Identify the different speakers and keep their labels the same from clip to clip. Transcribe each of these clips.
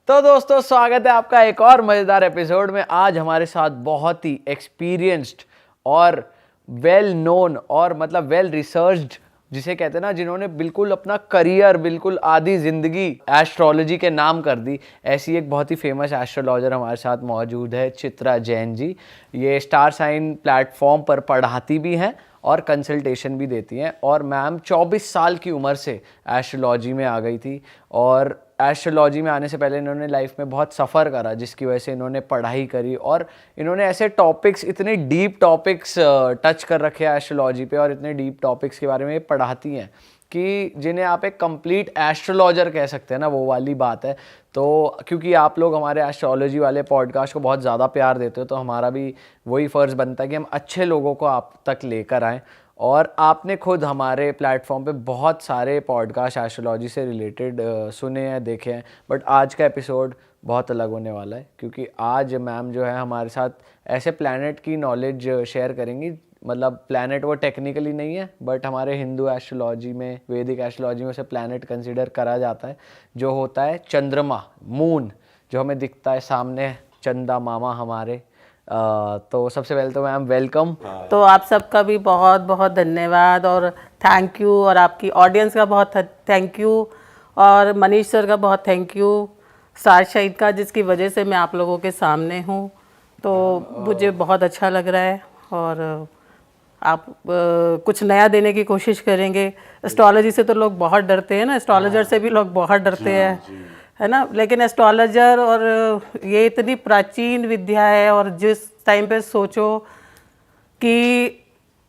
Speaker 1: तो दोस्तों स्वागत है आपका एक और मज़ेदार एपिसोड में। आज हमारे साथ बहुत ही एक्सपीरियंस्ड और वेल नोन और मतलब वेल रिसर्च्ड, जिसे कहते हैं ना, जिन्होंने बिल्कुल अपना करियर, बिल्कुल आधी ज़िंदगी एस्ट्रोलॉजी के नाम कर दी, ऐसी एक बहुत ही फेमस एस्ट्रोलॉजर हमारे साथ मौजूद है, चित्रा जैन जी। ये स्टार साइन प्लेटफॉर्म पर पढ़ाती भी हैं और कंसल्टेशन भी देती हैं। और मैम 24 साल की उम्र से एस्ट्रोलॉजी में आ गई थी और एस्ट्रोलॉजी में आने से पहले इन्होंने लाइफ में बहुत सफ़र करा, जिसकी वजह से इन्होंने पढ़ाई करी और इन्होंने ऐसे टॉपिक्स, इतने डीप टॉपिक्स टच कर रखे हैं एस्ट्रोलॉजी पे और इतने डीप टॉपिक्स के बारे में पढ़ाती हैं कि जिन्हें आप एक कंप्लीट एस्ट्रोलॉजर कह सकते हैं ना, वो वाली बात है। तो क्योंकि आप लोग हमारे एस्ट्रोलॉजी वाले पॉडकास्ट को बहुत ज़्यादा प्यार देते हो, तो हमारा भी वही फ़र्ज़ बनता है कि हम अच्छे लोगों को आप तक लेकर आएँ। और आपने खुद हमारे प्लेटफॉर्म पे बहुत सारे पॉडकास्ट एस्ट्रोलॉजी से रिलेटेड सुने हैं, देखे हैं, बट आज का एपिसोड बहुत अलग होने वाला है क्योंकि आज मैम जो है हमारे साथ ऐसे प्लैनेट की नॉलेज शेयर करेंगी। मतलब प्लैनेट वो टेक्निकली नहीं है, बट हमारे हिंदू एस्ट्रोलॉजी में, वैदिक एस्ट्रोलॉजी में उसे प्लैनेट कंसिडर करा जाता है, जो होता है चंद्रमा, मून, जो हमें दिखता है सामने, चंदा मामा हमारे। तो सबसे पहले तो मैम वेलकम।
Speaker 2: तो आप सबका भी बहुत बहुत धन्यवाद और थैंक यू, और आपकी ऑडियंस का बहुत थैंक यू, और मनीष सर का बहुत थैंक यू, सार शहीद का, जिसकी वजह से मैं आप लोगों के सामने हूँ। तो मुझे बहुत अच्छा लग रहा है और आप कुछ नया देने की कोशिश करेंगे। एस्ट्रोलॉजी से तो लोग बहुत डरते हैं ना, एस्ट्रोलॉजर से भी लोग बहुत डरते हैं, है ना। लेकिन एस्ट्रोलॉजर और ये इतनी प्राचीन विद्या है, और जिस टाइम पे सोचो कि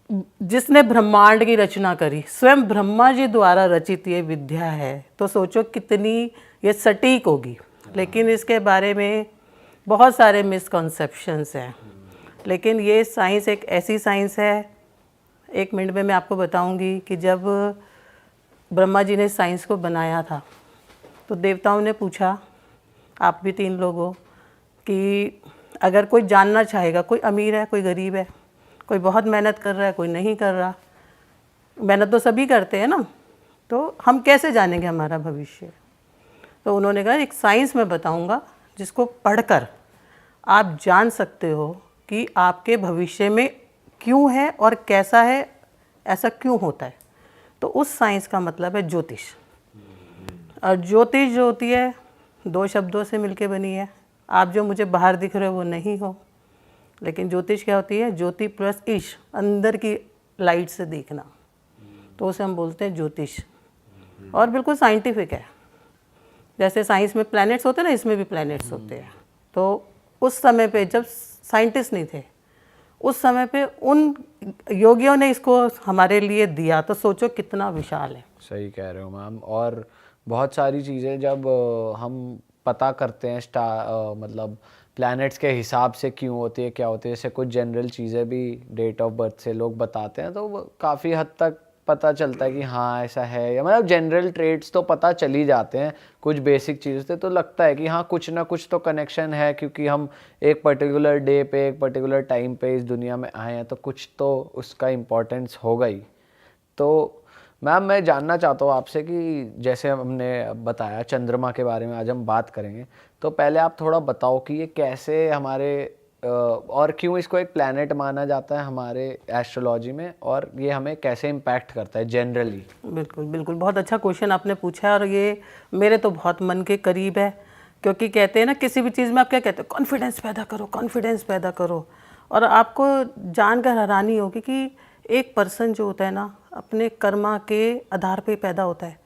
Speaker 2: जिसने ब्रह्मांड की रचना करी, स्वयं ब्रह्मा जी द्वारा रचित ये विद्या है, तो सोचो कितनी ये सटीक होगी। लेकिन इसके बारे में बहुत सारे मिसकॉन्सेप्शंस हैं। लेकिन ये साइंस एक ऐसी साइंस है, एक मिनट में मैं आपको बताऊंगी कि जब ब्रह्मा जी ने साइंस को बनाया था तो देवताओं ने पूछा, आप भी 3 लोग हो, कि अगर कोई जानना चाहेगा, कोई अमीर है, कोई गरीब है, कोई बहुत मेहनत कर रहा है, कोई नहीं कर रहा, मेहनत तो सभी करते हैं ना, तो हम कैसे जानेंगे हमारा भविष्य। तो उन्होंने कहा एक साइंस में बताऊंगा जिसको पढ़कर आप जान सकते हो कि आपके भविष्य में क्यों है और कैसा है, ऐसा क्यों होता है। तो उस साइंस का मतलब है ज्योतिष। और ज्योतिष जो होती है 2 शब्दों से मिलके बनी है। आप जो मुझे बाहर दिख रहे हो वो नहीं हो, लेकिन ज्योतिष क्या होती है? ज्योति प्लस ईश, अंदर की लाइट से देखना, तो उसे हम बोलते हैं ज्योतिष। और बिल्कुल साइंटिफिक है। जैसे साइंस में प्लैनेट्स होते हैं ना, इसमें भी प्लैनेट्स होते हैं। तो उस समय पे जब साइंटिस्ट नहीं थे, उस समय पे उन योगियों ने इसको हमारे लिए दिया, तो सोचो कितना विशाल है।
Speaker 1: सही कह रहे हो मैम। और बहुत सारी चीज़ें जब हम पता करते हैं मतलब प्लैनेट्स के हिसाब से क्यों होती है, क्या होती है, जैसे कुछ जनरल चीज़ें भी डेट ऑफ बर्थ से लोग बताते हैं, तो काफ़ी हद तक पता चलता है कि हाँ ऐसा है, या मतलब जनरल ट्रेड्स तो पता चल ही जाते हैं, कुछ बेसिक चीज़ से तो लगता है कि हाँ कुछ ना कुछ तो कनेक्शन है, क्योंकि हम एक पर्टिकुलर डे पे, एक पर्टिकुलर टाइम पे इस दुनिया में आए हैं, तो कुछ तो उसका इम्पोर्टेंस होगा ही। तो मैम मैं जानना चाहता हूँ आपसे कि जैसे हमने बताया चंद्रमा के बारे में आज हम बात करेंगे, तो पहले आप थोड़ा बताओ कि ये कैसे हमारे और क्यों इसको एक प्लैनेट माना जाता है हमारे एस्ट्रोलॉजी में, और ये हमें कैसे इम्पैक्ट करता है जनरली।
Speaker 2: बिल्कुल बिल्कुल, बहुत अच्छा क्वेश्चन आपने पूछा है, और ये मेरे तो बहुत मन के करीब है। क्योंकि कहते हैं ना, किसी भी चीज़ में आप क्या कहते हो, कॉन्फिडेंस पैदा करो, कॉन्फिडेंस पैदा करो। और आपको जानकर हैरानी होगी कि एक पर्सन जो होता है ना, अपने कर्मा के आधार पे पैदा होता है,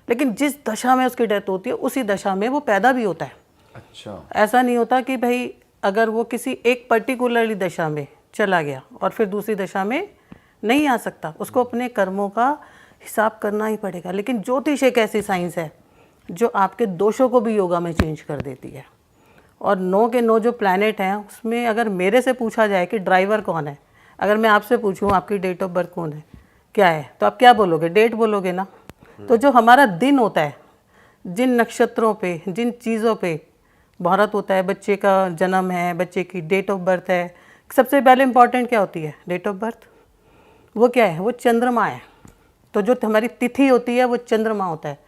Speaker 2: लेकिन जिस दशा में उसकी डेथ होती है उसी दशा में वो पैदा भी होता है।
Speaker 1: अच्छा।
Speaker 2: ऐसा नहीं होता कि भाई अगर वो किसी एक पर्टिकुलरली दशा में चला गया और फिर दूसरी दशा में नहीं आ सकता, उसको अपने कर्मों का हिसाब करना ही पड़ेगा। लेकिन ज्योतिष एक ऐसी साइंस है जो आपके दोषों को भी योगा में चेंज कर देती है। और 9 के 9 जो प्लैनेट हैं, उसमें अगर मेरे से पूछा जाए कि ड्राइवर कौन है, अगर मैं आपसे पूछूं आपकी डेट ऑफ बर्थ कौन है, क्या है, तो आप क्या बोलोगे? डेट बोलोगे ना। तो जो हमारा दिन होता है, जिन नक्षत्रों पे, जिन चीज़ों पे मुहूर्त होता है, बच्चे का जन्म है, बच्चे की डेट ऑफ बर्थ है, सबसे पहले इम्पॉर्टेंट क्या होती है? Date of birth. वो क्या है? वो चंद्रमा है। तो जो हमारी तिथि होती है वो चंद्रमा होता है,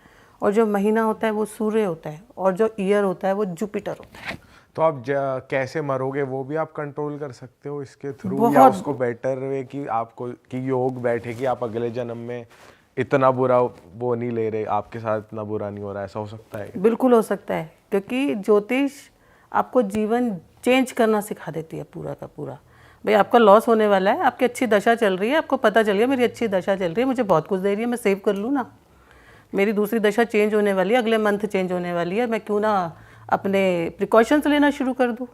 Speaker 2: और जो महीना होता है वो सूर्य होता है, और जो ईयर होता है वो जुपिटर होता है।
Speaker 3: तो आप कैसे मरोगे वो भी आप कंट्रोल कर सकते हो इसके थ्रू, या
Speaker 2: बहुत
Speaker 3: उसको बेटर वे कि आपको कि योग बैठे कि आप अगले जन्म में इतना बुरा वो नहीं ले रहे, आपके साथ इतना बुरा नहीं हो रहा, ऐसा हो सकता है?
Speaker 2: बिल्कुल हो सकता है, क्योंकि ज्योतिष आपको जीवन चेंज करना सिखा देती है पूरा का पूरा। भाई आपका लॉस होने वाला है, आपकी अच्छी दशा चल रही है, आपको पता चल गया मेरी अच्छी दशा चल रही है, मुझे बहुत कुछ दे रही है, मैं सेव कर लूँ ना। मेरी दूसरी दशा चेंज होने वाली है, अगले मंथ चेंज होने वाली है, मैं क्यों ना अपने प्रिकॉशंस लेना शुरू कर दूँ।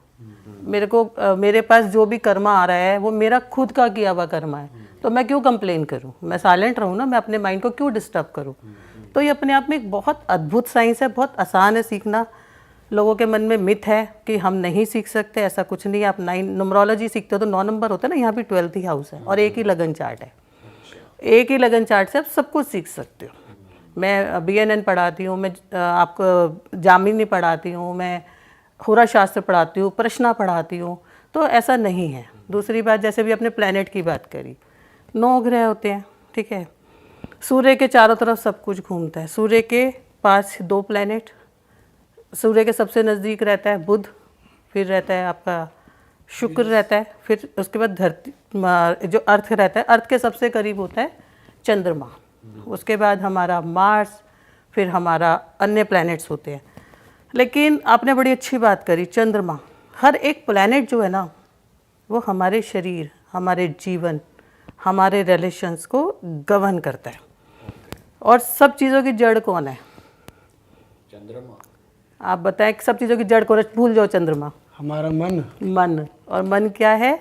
Speaker 2: मेरे को मेरे पास जो भी कर्मा आ रहा है वो मेरा खुद का किया हुआ कर्मा है, तो मैं क्यों कंप्लेन करूँ, मैं साइलेंट रहूँ ना, मैं अपने माइंड को क्यों डिस्टर्ब करूँ। तो ये अपने आप में एक बहुत अद्भुत साइंस है, बहुत आसान है सीखना। लोगों के मन में मिथ है कि हम नहीं सीख सकते, ऐसा कुछ नहीं है। आप 9 न्यूमरोलॉजी सीखते हो तो 9 नंबर होता है ना, यहाँ भी 12th ही हाउस है और एक ही लगन चार्ट है। एक ही लगन चार्ट से आप सब कुछ सीख सकते हो। मैं BNN पढ़ाती हूँ, मैं आपको जामिनी पढ़ाती हूँ, मैं होरा शास्त्र पढ़ाती हूँ, प्रश्ना पढ़ाती हूँ, तो ऐसा नहीं है। दूसरी बात, जैसे भी अपने प्लेनेट की बात करी, 9 ग्रह होते हैं, ठीक है। सूर्य के चारों तरफ सब कुछ घूमता है। सूर्य के पास 2 प्लेनेट, सूर्य के सबसे नज़दीक रहता है बुध, फिर रहता है आपका शुक्र रहता है, फिर उसके बाद धरती जो अर्थ रहता है, अर्थ के सबसे करीब होता है चंद्रमा, उसके बाद हमारा मार्स, फिर हमारा अन्य प्लैनेट्स होते हैं। लेकिन आपने बड़ी अच्छी बात करी, चंद्रमा, हर एक प्लैनेट जो है ना वो हमारे शरीर, हमारे जीवन, हमारे रिलेशंस को गवर्न करता है। और सब चीज़ों की जड़ कौन है?
Speaker 1: चंद्रमा।
Speaker 2: आप बताएं सब चीज़ों की जड़ कौन है? भूल जाओ चंद्रमा।
Speaker 4: हमारा मन।
Speaker 2: मन, और मन क्या है?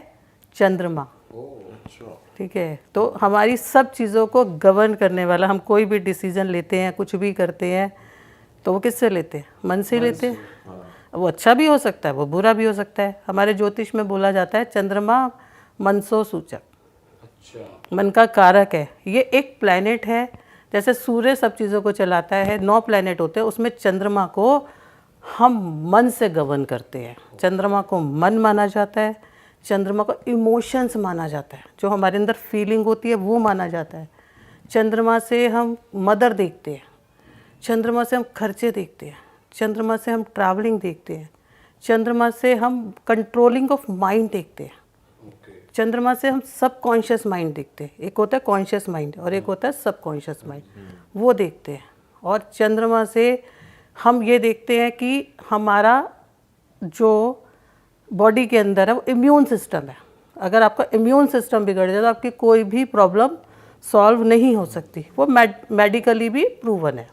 Speaker 2: चंद्रमा। ठीक है, तो हमारी सब चीज़ों को गवर्न करने वाला, हम कोई भी डिसीजन लेते हैं, कुछ भी करते हैं, तो वो किससे लेते हैं? मन से लेते हैं। वो अच्छा भी हो सकता है, वो बुरा भी हो सकता है। हमारे ज्योतिष में बोला जाता है चंद्रमा मनसो सूचक, मन का कारक है। ये एक प्लैनेट है, जैसे सूर्य सब चीज़ों को चलाता है, 9 प्लैनेट होते हैं, उसमें चंद्रमा को हम मन से गवर्न करते हैं। चंद्रमा को मन माना जाता है, चंद्रमा को इमोशंस माना जाता है, जो हमारे अंदर फीलिंग होती है वो माना जाता है। चंद्रमा से हम मदर देखते हैं, चंद्रमा से हम खर्चे देखते हैं, चंद्रमा से हम ट्रैवलिंग देखते हैं, चंद्रमा से हम कंट्रोलिंग ऑफ माइंड देखते हैं, चंद्रमा से हम सब कॉन्शियस माइंड देखते हैं। एक होता है कॉन्शियस माइंड और एक होता है सब कॉन्शियस माइंड, वो देखते हैं। और चंद्रमा से हम ये देखते हैं कि हमारा जो बॉडी के अंदर है वो इम्यून सिस्टम है। अगर आपका इम्यून सिस्टम बिगड़ जाए तो आपकी कोई भी प्रॉब्लम सॉल्व नहीं हो सकती, वो मेडिकली भी प्रूवन है।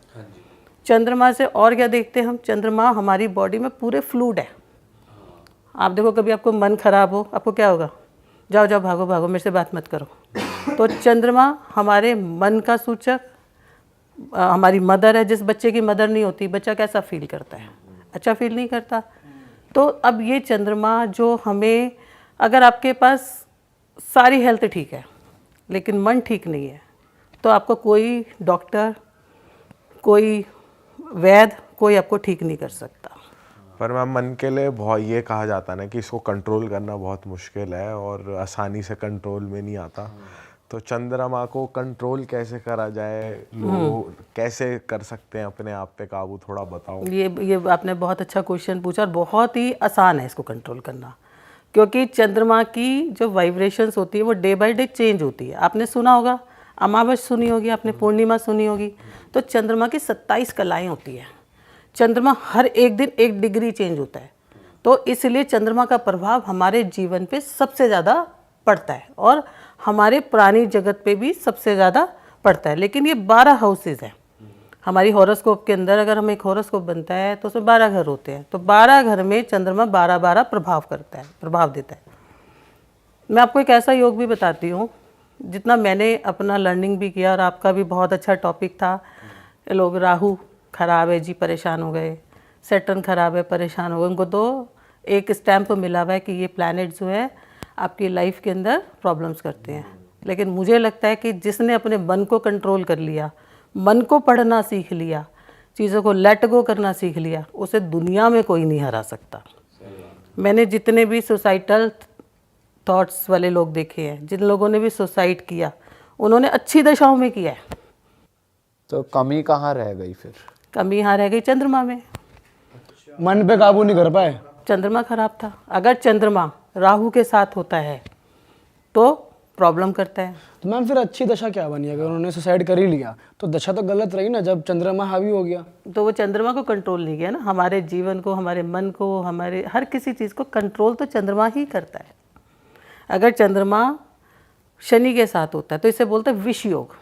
Speaker 2: चंद्रमा से और क्या देखते हैं हम? चंद्रमा हमारी बॉडी में पूरे फ्लूइड है। आप देखो, कभी आपको मन खराब हो, आपको क्या होगा? जाओ जाओ, भागो भागो, मेरे से बात मत करो। तो चंद्रमा हमारे मन का सूचक, हमारी मदर है। जिस बच्चे की मदर नहीं होती, बच्चा कैसा फील करता है? अच्छा फील नहीं करता। तो अब ये चंद्रमा जो हमें, अगर आपके पास सारी हेल्थ ठीक है लेकिन मन ठीक नहीं है, तो आपको कोई डॉक्टर, कोई वैद्य, कोई आपको ठीक नहीं कर सकता।
Speaker 3: पर मैम, मन के लिए बहुत ये कहा जाता है ना कि इसको कंट्रोल करना बहुत मुश्किल है और आसानी से कंट्रोल में नहीं आता। तो चंद्रमा को कंट्रोल कैसे करा जाए? लोग कैसे कर सकते हैं अपने आप पे काबू? थोड़ा बताओ।
Speaker 2: ये आपने बहुत अच्छा क्वेश्चन पूछा और बहुत ही आसान है इसको कंट्रोल करना, क्योंकि चंद्रमा की जो वाइब्रेशंस होती है वो डे बाय डे चेंज होती है। आपने सुना होगा, अमावस सुनी होगी आपने, पूर्णिमा सुनी होगी। तो चंद्रमा की 27 कलाएँ होती है। चंद्रमा हर एक दिन 1 डिग्री चेंज होता है, तो इसलिए चंद्रमा का प्रभाव हमारे जीवन पे सबसे ज़्यादा पड़ता है और हमारे प्राणी जगत पे भी सबसे ज़्यादा पड़ता है। लेकिन ये 12 हाउसेज हैं हमारी हॉरोस्कोप के अंदर। अगर हम एक हॉरोस्कोप बनता है तो उसमें 12 घर होते हैं, तो 12 घर में चंद्रमा 12-12 प्रभाव करता है, प्रभाव देता है। मैं आपको एक ऐसा योग भी बताती हूँ, जितना मैंने अपना लर्निंग भी किया और आपका भी बहुत अच्छा टॉपिक था। लोग राहु खराब है जी, परेशान हो गए, सैटर्न खराब है, परेशान हो गए। उनको तो एक स्टैम्प मिला हुआ है कि ये प्लैनेट जो है आपकी लाइफ के अंदर प्रॉब्लम्स करते हैं। लेकिन मुझे लगता है कि जिसने अपने मन को कंट्रोल कर लिया, मन को पढ़ना सीख लिया, चीज़ों को लेट गो करना सीख लिया, उसे दुनिया में कोई नहीं हरा सकता। मैंने जितने भी सुसाइडल थॉट्स वाले लोग देखे हैं, जिन लोगों ने भी सुसाइड किया, उन्होंने अच्छी दशाओं में किया है।
Speaker 1: तो कमी कहाँ रह गई फिर?
Speaker 2: कमी यहाँ रह गई चंद्रमा में।
Speaker 4: मन पे काबू नहीं कर पाए।
Speaker 2: चंद्रमा खराब था। अगर चंद्रमा राहु के साथ होता है तो प्रॉब्लम करता है।
Speaker 4: तो मैम फिर अच्छी दशा क्या बनी? अगर उन्होंने सुसाइड कर ही लिया तो दशा तो गलत रही ना, जब चंद्रमा हावी हो गया।
Speaker 2: तो वो चंद्रमा को कंट्रोल नहीं किया ना। हमारे जीवन को, हमारे मन को, हमारे हर किसी चीज़ को कंट्रोल तो चंद्रमा ही करता है। अगर चंद्रमा शनि के साथ होता है तो इसे बोलते हैं विष योग।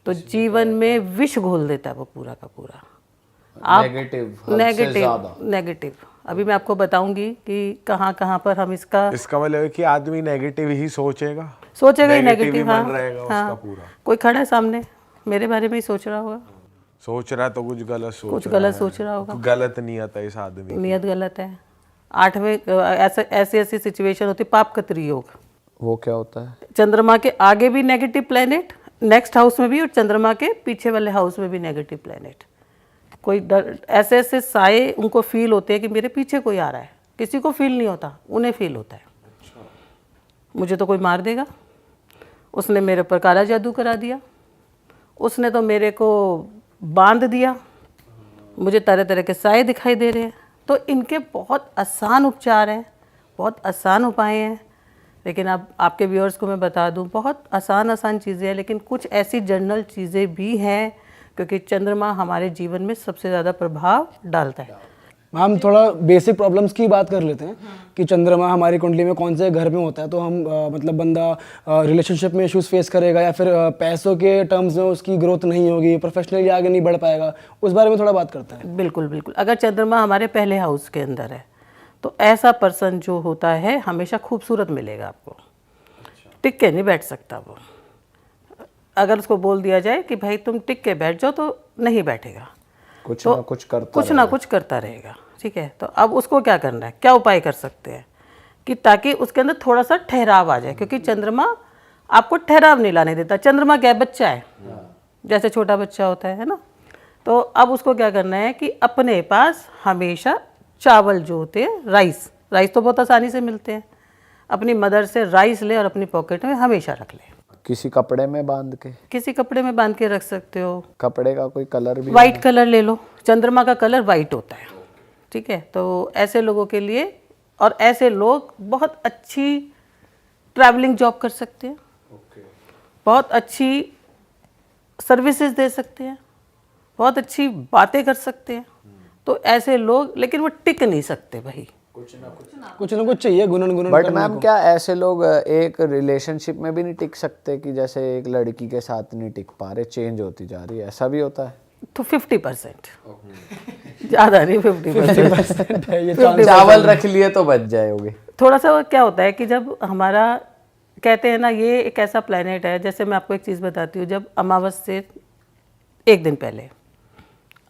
Speaker 2: तो जीवन में विष घोल देता है वो पूरा का पूरा। आप नेगेटिव अभी मैं आपको बताऊंगी कि कहाँ कहाँ पर हम इसका
Speaker 3: मतलब है कि आदमी नेगेटिव ही सोचेगा
Speaker 2: ही नेगेटिव। हाँ,
Speaker 3: रहेगा उसका पूरा।
Speaker 2: कोई खड़ा है सामने मेरे बारे में ही सोच रहा होगा,
Speaker 3: सोच रहा है तो कुछ गलत
Speaker 2: सोच रहा होगा।
Speaker 3: गलत नियत है इस आदमी की।
Speaker 2: नियत गलत है। 8वें ऐसी सिचुएशन होती है पाप कतरी योग।
Speaker 1: वो क्या होता है?
Speaker 2: चंद्रमा के आगे भी नेगेटिव प्लेनेट नेक्स्ट हाउस में भी, और चंद्रमा के पीछे वाले हाउस में भी नेगेटिव प्लेनेट। कोई डर, ऐसे ऐसे साए उनको फील होते हैं कि मेरे पीछे कोई आ रहा है। किसी को फील नहीं होता, उन्हें फील होता है। मुझे तो कोई मार देगा, उसने मेरे ऊपर काला जादू करा दिया, उसने तो मेरे को बांध दिया, मुझे तरह तरह के साए दिखाई दे रहे हैं। तो इनके बहुत आसान उपचार हैं, बहुत आसान उपाय हैं। लेकिन अब आपके व्यूअर्स को मैं बता दूं, बहुत आसान चीज़ें हैं, लेकिन कुछ ऐसी जनरल चीज़ें भी हैं, क्योंकि चंद्रमा हमारे जीवन में सबसे ज़्यादा प्रभाव डालता है।
Speaker 4: हम थोड़ा बेसिक प्रॉब्लम्स की बात कर लेते हैं कि चंद्रमा हमारी कुंडली में कौन से घर में होता है, तो हम मतलब बंदा रिलेशनशिप में इश्यूज फेस करेगा, या फिर पैसों के टर्म्स में उसकी ग्रोथ नहीं होगी, प्रोफेशनली आगे नहीं बढ़ पाएगा, उस बारे में थोड़ा बात करते हैं।
Speaker 2: बिल्कुल बिल्कुल। अगर चंद्रमा हमारे पहले हाउस के अंदर है तो ऐसा पर्सन जो होता है हमेशा खूबसूरत मिलेगा आपको। टिक के नहीं बैठ सकता वो। अगर उसको बोल दिया जाए कि भाई तुम टिक के बैठ जाओ तो नहीं बैठेगा,
Speaker 1: कुछ
Speaker 2: ना कुछ करता रहेगा। ठीक है, तो अब उसको क्या करना है, क्या उपाय कर सकते हैं कि ताकि उसके अंदर थोड़ा सा ठहराव आ जाए, क्योंकि चंद्रमा आपको ठहराव नहीं लाने देता। चंद्रमा क्या है, बच्चा है, जैसे छोटा बच्चा होता है ना। तो अब उसको क्या करना है कि अपने पास हमेशा चावल जो होते हैं, राइस तो बहुत आसानी से मिलते हैं, अपनी मदर से राइस ले और अपनी पॉकेट में हमेशा रख ले।
Speaker 1: किसी कपड़े में बांध के? किसी
Speaker 2: कपड़े में बांध के रख सकते हो।
Speaker 1: कपड़े का कोई कलर भी?
Speaker 2: वाइट कलर ले लो, चंद्रमा का कलर वाइट होता है। ठीक है, तो ऐसे लोगों के लिए, और ऐसे लोग बहुत अच्छी ट्रैवलिंग जॉब कर सकते हैं, बहुत अच्छी सर्विसेज दे सकते हैं, बहुत अच्छी बातें कर सकते हैं। तो ऐसे लोग, लेकिन वो टिक नहीं सकते भाई,
Speaker 4: कुछ ना कुछ चाहिए गुनन।
Speaker 1: बट मैम क्या ऐसे लोग एक रिलेशनशिप में भी नहीं टिक सकते कि जैसे एक लड़की के साथ नहीं टिक पा रहे, चेंज होती जा रही है, ऐसा भी होता है?
Speaker 2: तो 50% ज़्यादा नहीं, 50%
Speaker 4: है ये।
Speaker 1: चावल रख लिए तो बच जाओगे।
Speaker 2: थोड़ा सा क्या होता है कि जब हमारा, कहते हैं ना, ये एक ऐसा प्लेनेट है, जैसे मैं आपको एक चीज़ बताती हूँ, जब अमावस से एक दिन पहले,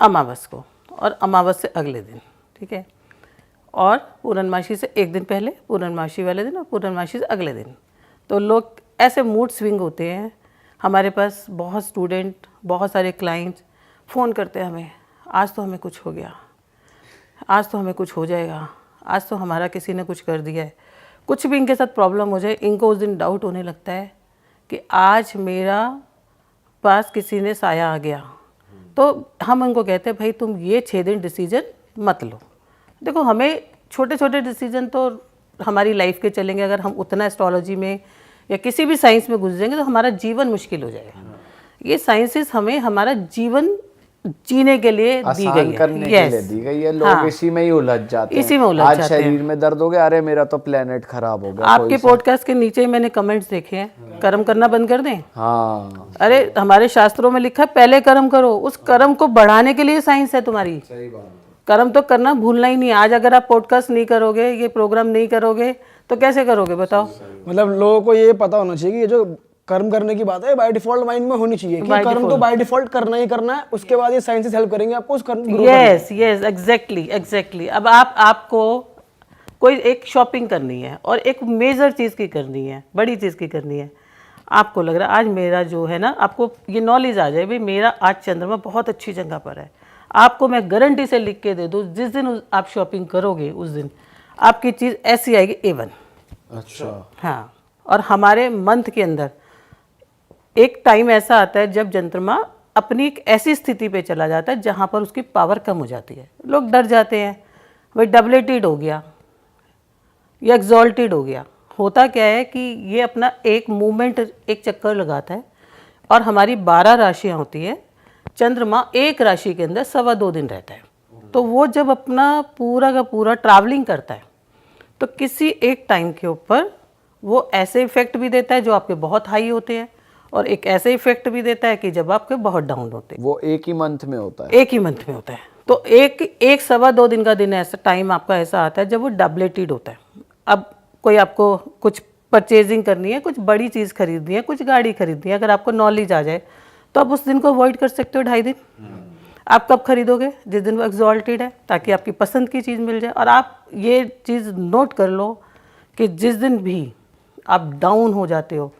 Speaker 2: अमावस को और अमावस से अगले दिन, ठीक है, और पूर्णमासी से एक दिन पहले, पूर्णमासी वाले दिन और पूर्णमासी से अगले दिन, तो लोग ऐसे मूड स्विंग होते हैं। हमारे पास बहुत स्टूडेंट, बहुत सारे क्लाइंट्स फ़ोन करते हैं हमें, आज तो हमें कुछ हो गया, आज तो हमें कुछ हो जाएगा, आज तो हमारा किसी ने कुछ कर दिया है। कुछ भी इनके साथ प्रॉब्लम हो जाए, इनको उस दिन डाउट होने लगता है कि आज मेरा पास किसी ने साया आ गया। तो हम उनको कहते हैं भाई तुम ये 6 दिन डिसीजन मत लो। देखो, हमें छोटे छोटे डिसीजन तो हमारी लाइफ के चलेंगे, अगर हम उतना एस्ट्रोलॉजी में या किसी भी साइंस में घुस जाएंगे तो हमारा जीवन मुश्किल हो जाएगा। ये साइंसेस हमें हमारा जीवन जीने के लिए दी गई है,
Speaker 1: करने के लिए दी गई है। लोग इसी में ही उलझ जाते हैं,
Speaker 2: इसी में उलझ जाते हैं।
Speaker 1: आज शरीर में दर्द हो गया, अरे मेरा तो प्लेनेट खराब हो गया।
Speaker 2: आपके पॉडकास्ट के नीचे ही मैंने कमेंट्स देखे हैं, कर्म करना बंद कर दें।
Speaker 1: हाँ,
Speaker 2: अरे हमारे शास्त्रों में लिखा है पहले कर्म करो, उस कर्म को बढ़ाने के लिए साइंस है तुम्हारी। सही बात। कर्म तो करना भूलना ही नहीं। आज अगर आप पॉडकास्ट नहीं करोगे, ये प्रोग्राम नहीं करोगे, तो कैसे करोगे बताओ?
Speaker 4: मतलब लोगों को ये पता होना चाहिए कि ये जो कर्म करने की बात है बाय डिफॉल्ट माइंड में होनी चाहिए कि कर्म तो बाय डिफॉल्ट करना ही करना है, उसके बाद ये साइंसेस हेल्प करेंगे आपको उस कर्म को।
Speaker 2: Yes exactly. अब आपको कोई एक शॉपिंग करनी है और एक मेजर चीज़ की करनी है, बड़ी चीज़ की करनी है। आपको लग रहा है आज मेरा जो है ना, आपको ये नॉलेज आ जाए भाई मेरा आज चंद्रमा बहुत अच्छी जगह पर है, आपको मैं गारंटी से लिख के दे दूँ, जिस दिन आप शॉपिंग करोगे उस दिन आपकी चीज़ ऐसी आएगी A1।
Speaker 1: अच्छा,
Speaker 2: हाँ। और हमारे मंथ के अंदर एक टाइम ऐसा आता है जब चंद्रमा अपनी एक ऐसी स्थिति पे चला जाता है जहाँ पर उसकी पावर कम हो जाती है। लोग डर जाते हैं, भाई डबलेटेड हो गया या एग्जॉल्टेड हो गया। होता क्या है कि ये अपना एक मूवमेंट, एक चक्कर लगाता है और हमारी 12 राशियाँ होती है, चंद्रमा एक राशि के अंदर 2.25 दिन रहता है। तो वो जब अपना पूरा का पूरा ट्रैवलिंग करता है तो किसी एक टाइम के ऊपर वो ऐसे इफेक्ट भी देता है जो आपके बहुत हाई होते हैं, और एक ऐसे इफेक्ट भी देता है कि जब आपके बहुत डाउन होते हैं।
Speaker 1: वो एक ही मंथ में होता है?
Speaker 2: एक ही मंथ में होता है। तो एक 2.25 दिन का दिन ऐसा टाइम आपका ऐसा आता है जब वो डबलेटेड होता है। अब कोई आपको कुछ परचेजिंग करनी है, कुछ बड़ी चीज़ खरीदनी है, कुछ गाड़ी खरीदनी है, अगर आपको नॉलेज आ जाए तो आप उस दिन को अवॉइड कर सकते हो 2.5 दिन। आप कब खरीदोगे? जिस दिन वो एग्जॉल्टेड है, ताकि आपकी पसंद की चीज़ मिल जाए। और आप ये चीज़ नोट कर लो कि जिस दिन भी आप डाउन हो जाते हो,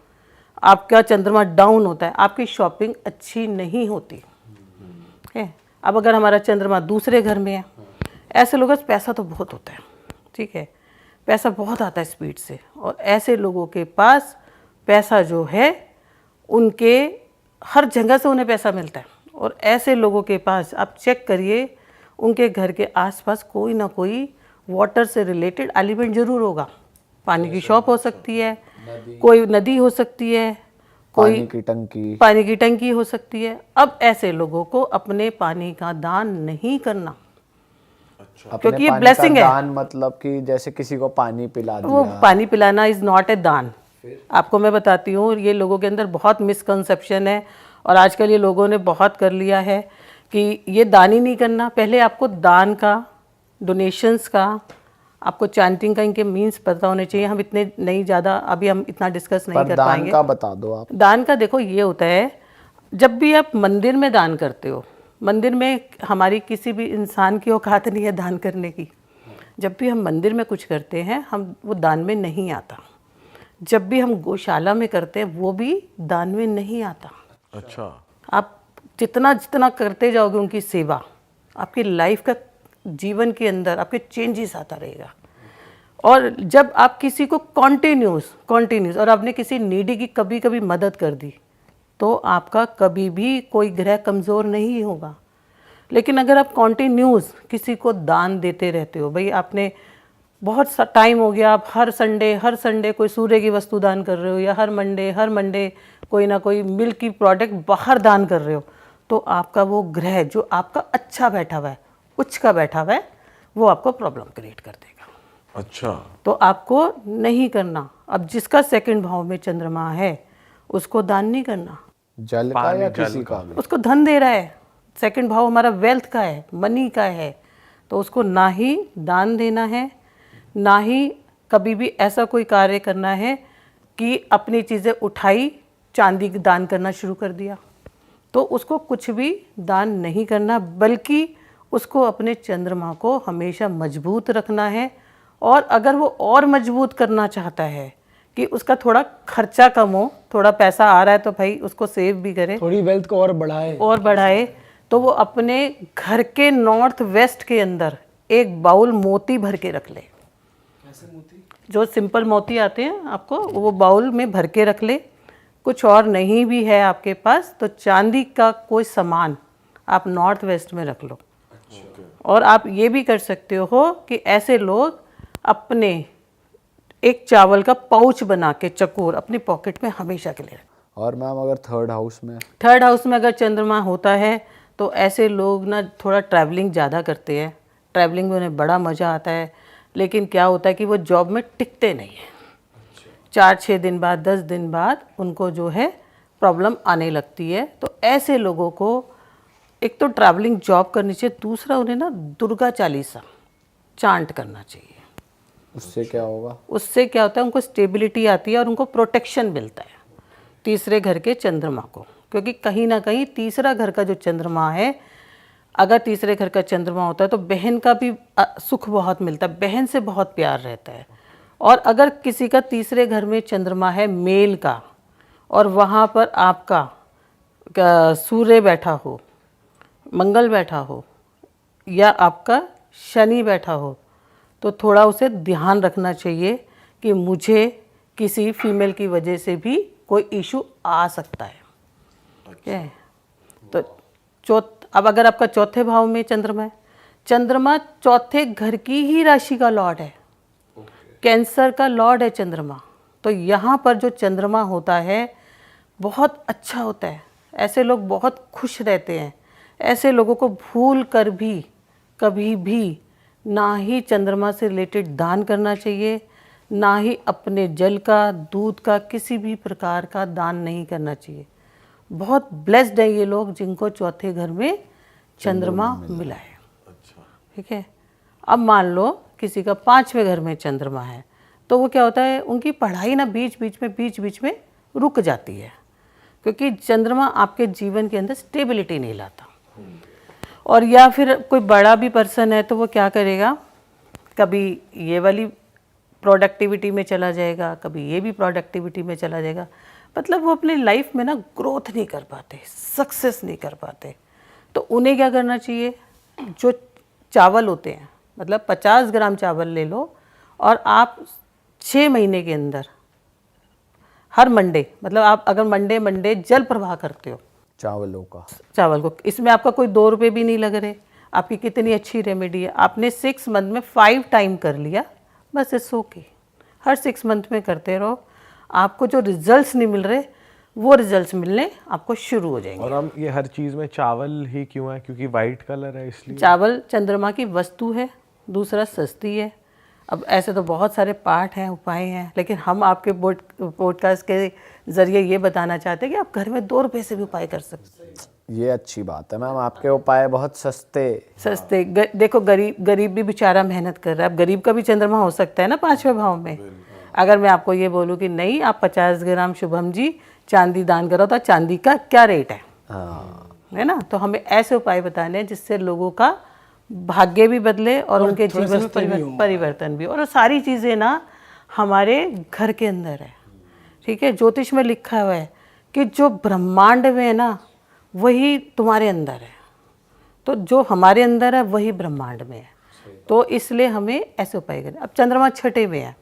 Speaker 2: आपका चंद्रमा डाउन होता है, आपकी शॉपिंग अच्छी नहीं होती है। अब अगर हमारा चंद्रमा दूसरे घर में है, ऐसे लोगों के पास पैसा तो बहुत होता है, ठीक है, पैसा बहुत आता है स्पीड से, और ऐसे लोगों के पास पैसा जो है उनके हर जगह से उन्हें पैसा मिलता है। और ऐसे लोगों के पास आप चेक करिए, उनके घर के आसपास कोई ना कोई वाटर से रिलेटेड एलिमेंट ज़रूर होगा। पानी की शॉप हो सकती है, कोई नदी हो सकती है, कोई पानी की टंकी हो सकती है। अब ऐसे लोगों को अपने पानी का दान नहीं करना।
Speaker 1: अच्छा,
Speaker 2: क्योंकि ये ब्लेसिंग है।
Speaker 1: दान मतलब कि जैसे किसी को पानी पिला दिया,
Speaker 2: वो पानी पिलाना इज़ नॉट ए दान। आपको मैं बताती हूँ, ये लोगों के अंदर बहुत मिसकंसेप्शन है, और आजकल ये लोगों ने बहुत कर लिया है कि ये दान ही नहीं करना। पहले आपको दान का, डोनेशंस का, आपको चैंटिंग का इनके मीन्स पता होने चाहिए। हम इतने नहीं, ज़्यादा अभी हम इतना डिस्कस नहीं कर पाएंगे।
Speaker 1: दान का बता दो आप।
Speaker 2: दान का देखो ये होता है, जब भी आप मंदिर में दान करते हो, मंदिर में हमारी किसी भी इंसान की औकात नहीं है दान करने की। जब भी हम मंदिर में कुछ करते हैं, हम वो दान में नहीं आता। जब भी हम गौशाला में करते हैं, वो भी दान में नहीं आता।
Speaker 3: अच्छा,
Speaker 2: आप जितना जितना करते जाओगे उनकी सेवा, आपकी लाइफ का, जीवन के अंदर आपके चेंजेस आता रहेगा। और जब आप किसी को कॉन्टिन्यूस और आपने किसी नीडी की कभी कभी मदद कर दी, तो आपका कभी भी कोई ग्रह कमज़ोर नहीं होगा। लेकिन अगर आप कॉन्टिन्यूस किसी को दान देते रहते हो, भाई आपने बहुत सा टाइम हो गया, आप हर संडे कोई सूर्य की वस्तु दान कर रहे हो, या हर मंडे कोई ना कोई मिल्क की प्रोडक्ट बाहर दान कर रहे हो, तो आपका वो ग्रह जो आपका अच्छा बैठा हुआ है, उच्च का बैठा हुआ है, वो आपको प्रॉब्लम क्रिएट कर देगा।
Speaker 3: अच्छा,
Speaker 2: तो आपको नहीं करना। अब जिसका सेकंड भाव में चंद्रमा है, उसको दान नहीं करना।
Speaker 1: जल का या किसी का भी?
Speaker 2: उसको धन दे रहा है, सेकंड भाव हमारा वेल्थ का है, मनी का है, तो उसको ना ही दान देना है, ना ही कभी भी ऐसा कोई कार्य करना है कि अपनी चीज़ें उठाई, चांदी दान करना शुरू कर दिया, तो उसको कुछ भी दान नहीं करना, बल्कि उसको अपने चंद्रमा को हमेशा मजबूत रखना है। और अगर वो और मजबूत करना चाहता है कि उसका थोड़ा खर्चा कम हो, थोड़ा पैसा आ रहा है तो भाई उसको सेव भी करे,
Speaker 4: थोड़ी वेल्थ को और बढ़ाए,
Speaker 2: तो वो अपने घर के नॉर्थ वेस्ट के अंदर एक बाउल मोती भर के रख ले। जो सिंपल मोती आते हैं आपको, वो बाउल में भर के रख ले। कुछ और नहीं भी है आपके पास, तो चांदी का कोई सामान आप नॉर्थ वेस्ट में रख लो। और आप ये भी कर सकते हो कि ऐसे लोग अपने एक चावल का पाउच बना के, चकोर, अपनी पॉकेट में हमेशा के लिए रखें।
Speaker 1: और मैम अगर थर्ड हाउस में
Speaker 2: अगर चंद्रमा होता है, तो ऐसे लोग ना थोड़ा ट्रैवलिंग ज़्यादा करते हैं। ट्रैवलिंग में उन्हें बड़ा मज़ा आता है, लेकिन क्या होता है कि वो जॉब में टिकते नहीं हैं। 4-6 दिन बाद, 10 दिन बाद उनको जो है प्रॉब्लम आने लगती है। तो ऐसे लोगों को एक तो ट्रैवलिंग जॉब करनी चाहिए, दूसरा उन्हें ना दुर्गा चालीसा चांट करना चाहिए।
Speaker 1: उससे क्या होगा?
Speaker 2: उससे क्या होता है, उनको स्टेबिलिटी आती है और उनको प्रोटेक्शन मिलता है तीसरे घर के चंद्रमा को। क्योंकि कहीं ना कहीं तीसरा घर का जो चंद्रमा है, अगर तीसरे घर का चंद्रमा होता है तो बहन का भी सुख बहुत मिलता है, बहन से बहुत प्यार रहता है। और अगर किसी का तीसरे घर में चंद्रमा है मेल का, और वहाँ पर आपका सूर्य बैठा हो, मंगल बैठा हो, या आपका शनि बैठा हो, तो थोड़ा उसे ध्यान रखना चाहिए कि मुझे किसी फीमेल की वजह से भी कोई इशू आ सकता है। ठीक है, तो अब अगर आपका चौथे भाव में चंद्रमा है, चंद्रमा चौथे घर की ही राशि का लॉर्ड है, कैंसर का लॉर्ड है चंद्रमा। तो यहाँ पर जो चंद्रमा होता है बहुत अच्छा होता है, ऐसे लोग बहुत खुश रहते हैं। ऐसे लोगों को भूल कर भी कभी भी ना ही चंद्रमा से रिलेटेड दान करना चाहिए, ना ही अपने जल का, दूध का, किसी भी प्रकार का दान नहीं करना चाहिए। बहुत ब्लेस्ड है ये लोग जिनको चौथे घर में चंद्रमा मिला है। ठीक है। अब मान लो किसी का 5वें घर में चंद्रमा है, तो वो क्या होता है, उनकी पढ़ाई ना बीच बीच में रुक जाती है, क्योंकि चंद्रमा आपके जीवन के अंदर स्टेबिलिटी नहीं लाता। और या फिर कोई बड़ा भी पर्सन है तो वो क्या करेगा, कभी ये वाली प्रोडक्टिविटी में चला जाएगा, कभी ये भी प्रोडक्टिविटी में चला जाएगा। मतलब वो अपनी लाइफ में ना ग्रोथ नहीं कर पाते, सक्सेस नहीं कर पाते। तो उन्हें क्या करना चाहिए, जो चावल होते हैं, मतलब 50 ग्राम चावल ले लो और आप 6 महीने के अंदर हर मंडे, मतलब आप अगर मंडे जल प्रवाह करते हो चावल को, इसमें आपका कोई 2 रुपये भी नहीं लग रहे। आपकी कितनी अच्छी रेमेडी है। आपने 6 मंथ में 5 टाइम कर लिया, बस इट्स ओके। हर 6 मंथ में करते रहो, आपको जो रिजल्ट्स नहीं मिल रहे वो रिजल्ट्स मिलने आपको शुरू हो जाएंगे।
Speaker 3: और हम ये हर चीज़ में चावल ही क्यों है, क्योंकि वाइट कलर है इसलिए?
Speaker 2: चावल चंद्रमा की वस्तु है, दूसरा सस्ती है। अब ऐसे तो बहुत सारे पाठ हैं, उपाय हैं, लेकिन हम आपके पॉडकास्ट के ज़रिए ये बताना चाहते हैं कि आप घर में 2 रुपये से भी उपाय कर सकते हैं।
Speaker 1: ये अच्छी बात है मैम, आपके उपाय बहुत सस्ते।
Speaker 2: देखो गरीब भी बेचारा मेहनत कर रहा है। अब गरीब का भी चंद्रमा हो सकता है ना 5वें भाव में। अगर मैं आपको ये बोलूँ कि नहीं, आप 50 ग्राम शुभम जी चांदी दान करो, तो चांदी का क्या रेट है, है ना। तो हमें ऐसे उपाय बताने हैं जिससे लोगों का भाग्य भी बदले और उनके जीवन में परिवर्तन भी। और सारी चीज़ें ना हमारे घर के अंदर है। ठीक है। ज्योतिष में लिखा हुआ है कि जो ब्रह्मांड में है ना वही तुम्हारे अंदर है, तो जो हमारे अंदर है वही ब्रह्मांड में है। तो इसलिए हमें ऐसे उपाय करें। अब चंद्रमा छठे में है,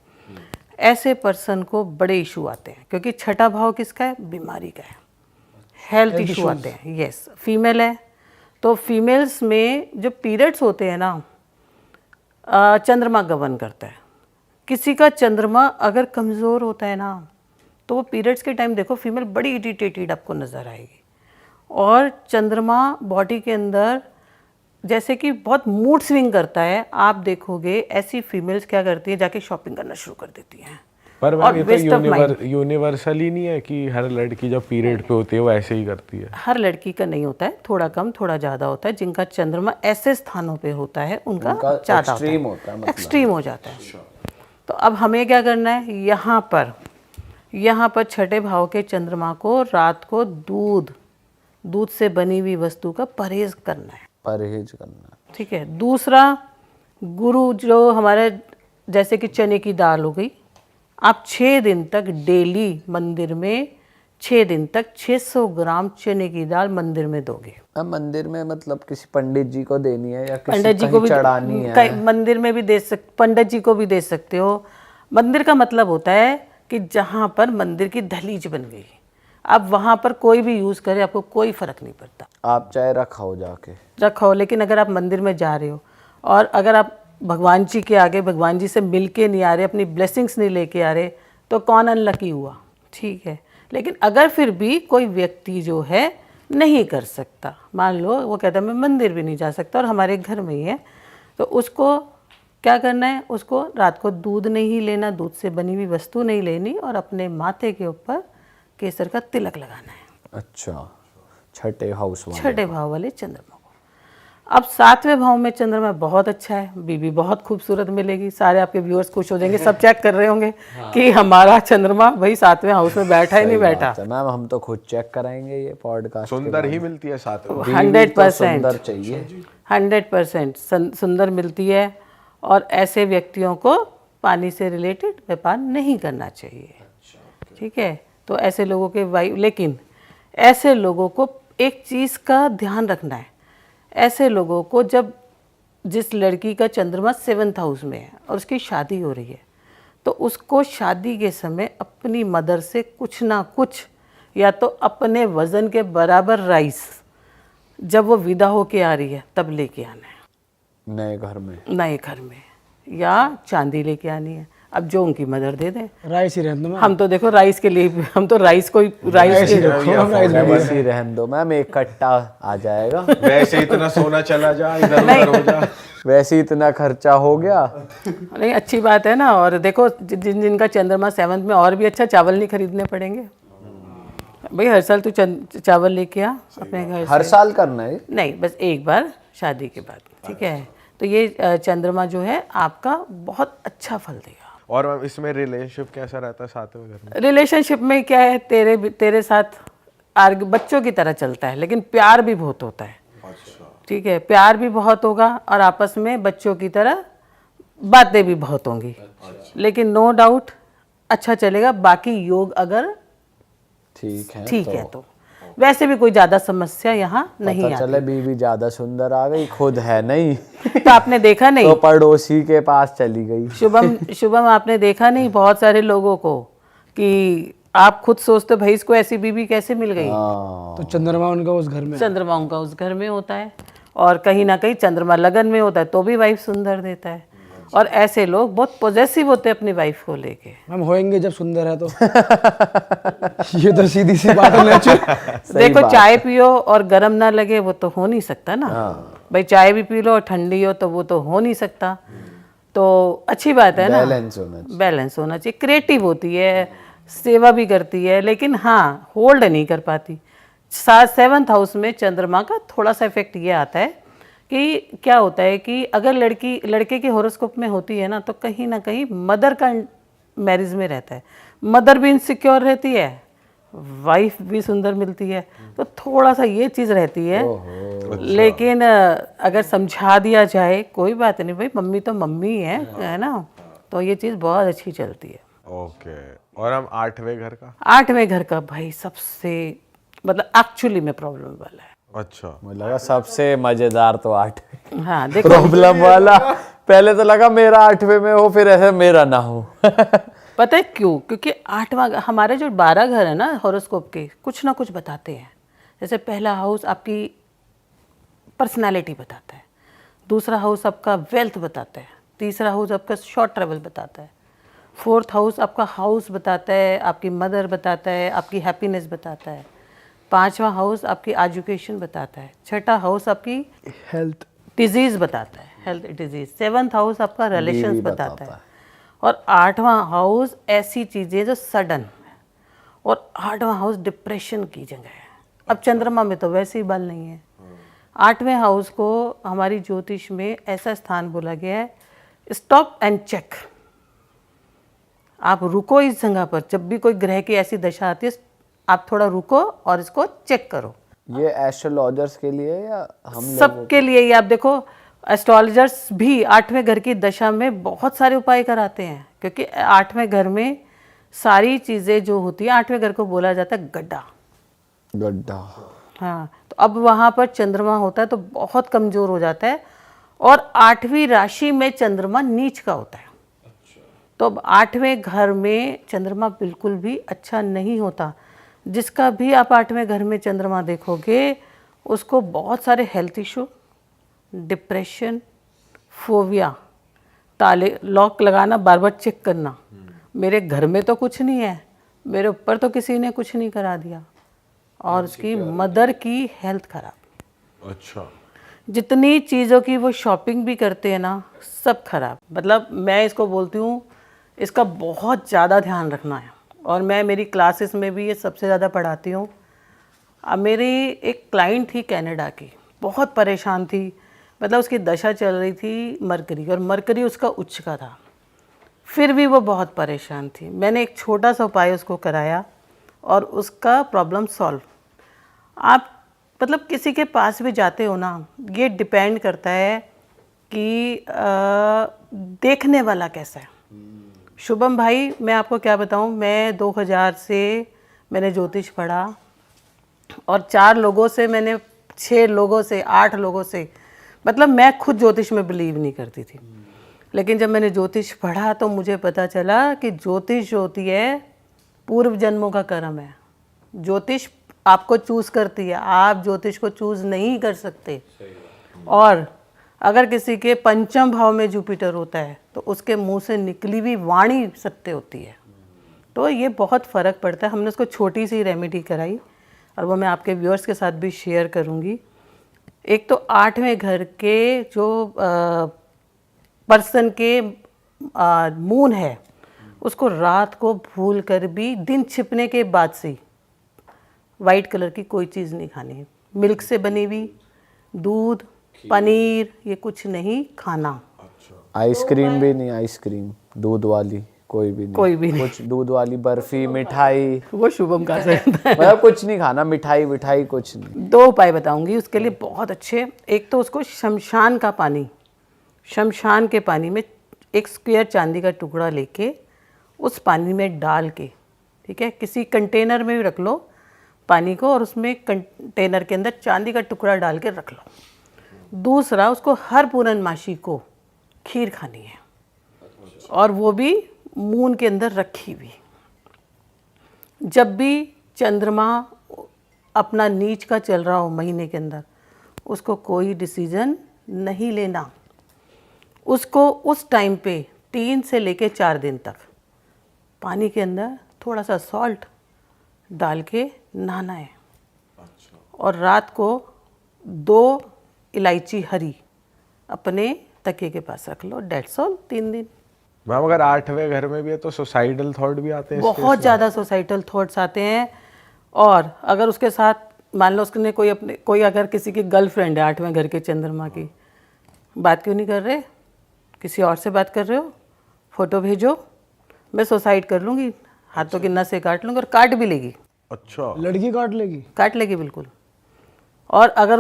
Speaker 2: ऐसे पर्सन को बड़े इशू आते हैं, क्योंकि छठा भाव किसका है, बीमारी का है, हेल्थ इशू आते हैं। यस, फीमेल है तो फीमेल्स में जो पीरियड्स होते हैं ना, चंद्रमा गवर्न करता है। किसी का चंद्रमा अगर कमज़ोर होता है ना, तो वो पीरियड्स के टाइम देखो फीमेल बड़ी इरिटेटेड आपको नज़र आएगी। और चंद्रमा बॉडी के अंदर जैसे कि बहुत मूड स्विंग करता है। आप देखोगे ऐसी फीमेल्स क्या करती है, जाके शॉपिंग करना शुरू कर देती हैं।
Speaker 3: पर मैम ये तो यूनिवर्सल ही नहीं है कि हर लड़की जब पीरियड पे होती है वो ऐसे ही करती है?
Speaker 2: हर लड़की का नहीं होता है, थोड़ा कम थोड़ा ज़्यादा होता है। जिनका चंद्रमा ऐसे स्थानों पे होता है उनका ज़्यादा
Speaker 1: एक्सट्रीम होता है,
Speaker 2: एक्सट्रीम हो जाता है। तो अब हमें क्या करना है, यहाँ पर छठे भाव के चंद्रमा को रात को दूध से बनी हुई वस्तु का परहेज करना है। ठीक है। दूसरा, गुरु जो हमारे, जैसे कि चने की दाल हो गई, आप 6 दिन तक डेली मंदिर में 6 दिन तक 600 ग्राम चने की दाल मंदिर में दोगे।
Speaker 1: अब मंदिर में मतलब किसी पंडित जी को देनी है या
Speaker 2: पंडित जी को भी
Speaker 1: चढ़ानी है?
Speaker 2: मंदिर में भी दे पंडित जी को भी दे सकते हो। मंदिर का मतलब होता है कि जहाँ पर मंदिर की दहलीज बन गई, अब वहाँ पर कोई भी यूज़ करे आपको कोई फ़र्क नहीं पड़ता।
Speaker 1: आप चाहे रखाओ जाके
Speaker 2: रखो, लेकिन अगर आप मंदिर में जा रहे हो और अगर आप भगवान जी के आगे भगवान जी से मिल के नहीं आ रहे, अपनी ब्लेसिंग्स नहीं लेके आ रहे, तो कौन अनलकी हुआ। ठीक है। लेकिन अगर फिर भी कोई व्यक्ति जो है नहीं कर सकता, मान लो वो कहता है मैं मंदिर भी नहीं जा सकता और हमारे घर में ही है, तो उसको क्या करना है, उसको रात को दूध नहीं लेना, दूध से बनी हुई वस्तु नहीं लेनी, और अपने माथे के ऊपर केसर का तिलक लगाना है।
Speaker 1: अच्छा, छठे भाव वाले
Speaker 2: चंद्रमा को। अब 7वें भाव में चंद्रमा बहुत अच्छा है, बीबी बहुत खूबसूरत मिलेगी। सारे आपके व्यूअर्स खुश हो जाएंगे, सब चेक कर रहे होंगे कि हमारा चंद्रमा भाई 7वें हाउस में बैठा ही नहीं बैठा।
Speaker 1: मैम हम तो खुद चेक कराएंगे ये पॉडकास्ट।
Speaker 3: सुंदर ही मिलती है 7वें।
Speaker 2: 100%
Speaker 1: चाहिए,
Speaker 2: 100% सुंदर मिलती है। और ऐसे व्यक्तियों को पानी से रिलेटेड व्यापार नहीं करना चाहिए। ठीक है। तो ऐसे लोगों के लेकिन ऐसे लोगों को एक चीज़ का ध्यान रखना है। ऐसे लोगों को जब जिस लड़की का चंद्रमा 7th हाउस में है और उसकी शादी हो रही है, तो उसको शादी के समय अपनी मदर से कुछ ना कुछ, या तो अपने वज़न के बराबर राइस जब वो विदा होके आ रही है तब लेके आना है
Speaker 1: नए घर में।
Speaker 2: नए घर में, या चांदी लेके आनी है। अब जो उनकी मदर दे दें।
Speaker 4: राइस ही रहने दो मैम।
Speaker 2: हम तो देखो राइस के लिए हम तो राइस को राइस
Speaker 4: ही रखो, हम राइस में
Speaker 1: राइस ही रहने दो मैम, एक कट्टा आ जाएगा।
Speaker 3: वैसे इतना सोना चला जा, इधर उधर हो जा।
Speaker 1: वैसे इतना खर्चा हो गया।
Speaker 2: नहीं, अच्छी बात है ना। और देखो जिन जिनका चंद्रमा 7th में, और भी अच्छा चावल नहीं खरीदने पड़ेंगे भाई। हर साल तू चावल लेके आ अपने घर
Speaker 1: हर
Speaker 2: से।
Speaker 1: साल करना है?
Speaker 2: नहीं, बस एक बार शादी के बाद, ठीक है। तो ये चंद्रमा जो है आपका बहुत अच्छा फल देगा।
Speaker 3: और मैम इसमें रिलेशनशिप कैसा रहता है 7वें घर में?
Speaker 2: रिलेशनशिप में क्या है, तेरे साथ बच्चों की तरह चलता है, लेकिन प्यार भी बहुत होता है। ठीक है, प्यार भी बहुत होगा और आपस में बच्चों की तरह बातें भी बहुत होंगी। लेकिन नो डाउट अच्छा चलेगा। बाकी योग अगर ठीक है तो वैसे भी कोई ज्यादा समस्या यहाँ नहीं
Speaker 1: पता चले बीवी ज्यादा सुंदर आ गई, खुद है नहीं
Speaker 2: तो आपने देखा नहीं,
Speaker 1: तो पड़ोसी के पास चली गई।
Speaker 2: शुभम आपने देखा नहीं बहुत सारे लोगों को कि आप खुद सोचते भाई इसको ऐसी बीवी कैसे मिल गई।
Speaker 1: हाँ।
Speaker 4: तो चंद्रमा उनका उस घर में,
Speaker 2: चंद्रमा उनका उस घर में होता है, और कहीं ना कहीं चंद्रमा लगन में होता है तो भी वाइफ सुंदर देता है। और ऐसे लोग बहुत पॉजेसिव होते हैं अपनी वाइफ को लेके।
Speaker 4: हम होएंगे जब सुंदर है तो। ये तो सीधी सी बात है नेचुरल।
Speaker 2: देखो चाय पियो और गर्म ना लगे वो तो हो नहीं सकता ना। भाई चाय भी पी लो और ठंडी हो तो वो तो हो नहीं सकता। तो अच्छी बात है ना,
Speaker 1: बैलेंस होना चाहिए।
Speaker 2: बैलेंस होना चाहिए। क्रिएटिव होती है, सेवा भी करती है, लेकिन हाँ होल्ड नहीं कर पाती। 7th हाउस में चंद्रमा का थोड़ा सा इफेक्ट ये आता है कि क्या होता है कि अगर लड़के के हॉरोस्कोप में होती है ना, तो कहीं ना कहीं मदर का मैरिज में रहता है। मदर भी इनसिक्योर रहती है, वाइफ भी सुंदर मिलती है, तो थोड़ा सा ये चीज़ रहती है। लेकिन अगर समझा दिया जाए कोई बात नहीं भाई, मम्मी तो मम्मी है ना, तो ये चीज़ बहुत अच्छी चलती है।
Speaker 3: ओके। और हम 8वें घर का?
Speaker 2: 8वें घर का भाई सबसे मतलब एक्चुअली में प्रॉब्लम वाला है।
Speaker 3: अच्छा,
Speaker 1: मुझे लगा सबसे मजेदार तो 8
Speaker 2: हाँ देखो
Speaker 1: प्रॉब्लम वाला। पहले तो लगा मेरा 8वें में हो, फिर ऐसे मेरा ना हो।
Speaker 2: पता है क्यों? क्योंकि 8वां हमारे जो 12 घर है ना हॉरोस्कोप के, कुछ ना कुछ बताते हैं। जैसे पहला हाउस आपकी पर्सनालिटी बताता है, दूसरा हाउस आपका वेल्थ बताता है, तीसरा हाउस आपका शॉर्ट ट्रैवल बताता है, 4th हाउस आपका हाउस बताता है, आपकी मदर बताता है, आपकी हैप्पीनेस बताता है, 5वां हाउस आपकी एजुकेशन बताता है, 6ठा हाउस आपकी
Speaker 4: हेल्थ
Speaker 2: डिजीज़ बताता है, हेल्थ डिजीज़, 7th हाउस आपका रिलेशंस बताता है, और 8वां हाउस ऐसी चीज़ें जो सडन है, और 8वां हाउस डिप्रेशन की जगह है। अब चंद्रमा में तो वैसे ही बल नहीं है। 8वें हाउस को हमारी ज्योतिष में ऐसा स्थान बोला गया है, स्टॉप एंड चेक। आप रुको इस जगह पर, जब भी कोई ग्रह की ऐसी दशा आती है आप थोड़ा रुको और इसको चेक करो।
Speaker 1: ये एस्ट्रोलॉजर्स के लिए या हम
Speaker 2: सबके लिए ही। आप देखो एस्ट्रोलॉजर्स भी 8वें घर की दशा में बहुत सारे उपाय कराते हैं, क्योंकि 8वें घर में सारी चीज़ें जो होती हैं, 8वें घर को बोला जाता है गड्ढा।
Speaker 1: गड्ढा।
Speaker 2: हाँ, तो अब वहाँ पर चंद्रमा होता है तो बहुत कमज़ोर हो जाता है, और 8वीं राशि में चंद्रमा नीच का होता है। तो अब 8वें घर में चंद्रमा बिल्कुल भी अच्छा नहीं होता। जिसका भी आप 8वें घर में चंद्रमा देखोगे उसको बहुत सारे हेल्थ इशू, डिप्रेशन, फोबिया, ताले लॉक लगाना, बार बार चेक करना, मेरे घर में तो कुछ नहीं है, मेरे ऊपर तो किसी ने कुछ नहीं करा दिया, और उसकी मदर की हेल्थ खराब।
Speaker 3: अच्छा।
Speaker 2: जितनी चीज़ों की वो शॉपिंग भी करते हैं ना, सब खराब। मतलब मैं इसको बोलती हूँ, इसका बहुत ज़्यादा ध्यान रखना है, और मैं मेरी क्लासेस में भी ये सबसे ज़्यादा पढ़ाती हूँ। अब मेरी एक क्लाइंट थी कनाडा की, बहुत परेशान थी। मतलब उसकी दशा चल रही थी मरकरी, और मरकरी उसका उच्च का था, फिर भी वो बहुत परेशान थी। मैंने एक छोटा सा उपाय उसको कराया और उसका प्रॉब्लम सॉल्व। आप मतलब किसी के पास भी जाते हो ना, ये डिपेंड करता है कि देखने वाला कैसा है। शुभम भाई, मैं आपको क्या बताऊं, मैं 2000 से मैंने ज्योतिष पढ़ा, और 4 लोगों से मैंने 6 लोगों से 8 लोगों से, मतलब मैं खुद ज्योतिष में बिलीव नहीं करती थी, लेकिन जब मैंने ज्योतिष पढ़ा तो मुझे पता चला कि ज्योतिष जो होती है पूर्व जन्मों का कर्म है। ज्योतिष आपको चूज करती है, आप ज्योतिष को चूज नहीं कर सकते। और अगर किसी के पंचम भाव में जुपिटर होता है तो उसके मुंह से निकली हुई वाणी सत्य होती है। तो ये बहुत फ़र्क पड़ता है। हमने उसको छोटी सी रेमेडी कराई और वो मैं आपके व्यूअर्स के साथ भी शेयर करूँगी। एक तो 8वें घर के जो पर्सन के मून है उसको रात को भूल कर भी दिन छिपने के बाद से वाइट कलर की कोई चीज़ नहीं खानी है। मिल्क से बनी हुई, दूध, पनीर, ये कुछ नहीं खाना।
Speaker 1: आइसक्रीम भी नहीं, आइसक्रीम दूध वाली कोई भी नहीं,
Speaker 2: कोई भी नहीं।
Speaker 1: कुछ दूध वाली बर्फी, मिठाई,
Speaker 2: वो शुभम का सकता है।
Speaker 1: मतलब कुछ नहीं खाना, मिठाई विठाई कुछ नहीं।
Speaker 2: 2 उपाय बताऊंगी उसके लिए बहुत अच्छे। एक तो उसको शमशान का पानी, शमशान के पानी में एक स्क्वायर चांदी का टुकड़ा लेके उस पानी में डाल के, ठीक है, किसी कंटेनर में भी रख लो पानी को और उसमें कंटेनर के अंदर चांदी का टुकड़ा डाल के रख लो। दूसरा, उसको हर पूर्णमासी को खीर खानी है और वो भी मून के अंदर रखी हुई। जब भी चंद्रमा अपना नीच का चल रहा हो महीने के अंदर, उसको कोई डिसीजन नहीं लेना। उसको उस टाइम पे 3 से लेके 4 दिन तक पानी के अंदर थोड़ा सा सॉल्ट डाल के नहाना है। और रात को 2 इलायची हरी अपने तकिए के पास रख लो। That's all. 3 दिन।
Speaker 3: मैम अगर 8वें घर में भी है तो सुसाइडल थॉट भी आते हैं इस
Speaker 2: बहुत ज़्यादा सुसाइडल थॉट्स आते हैं। और अगर उसके साथ मान लो उसने कोई अगर किसी की गर्लफ्रेंड है 8वें घर के चंद्रमा की, बात क्यों नहीं कर रहे, किसी और से बात कर रहे हो, फ़ोटो भेजो, मैं सुसाइड कर लूँगी, हाथों की नसें काट लूँगी और काट भी लेगी।
Speaker 3: अच्छा,
Speaker 4: लड़की
Speaker 2: काट लेगी बिल्कुल। और अगर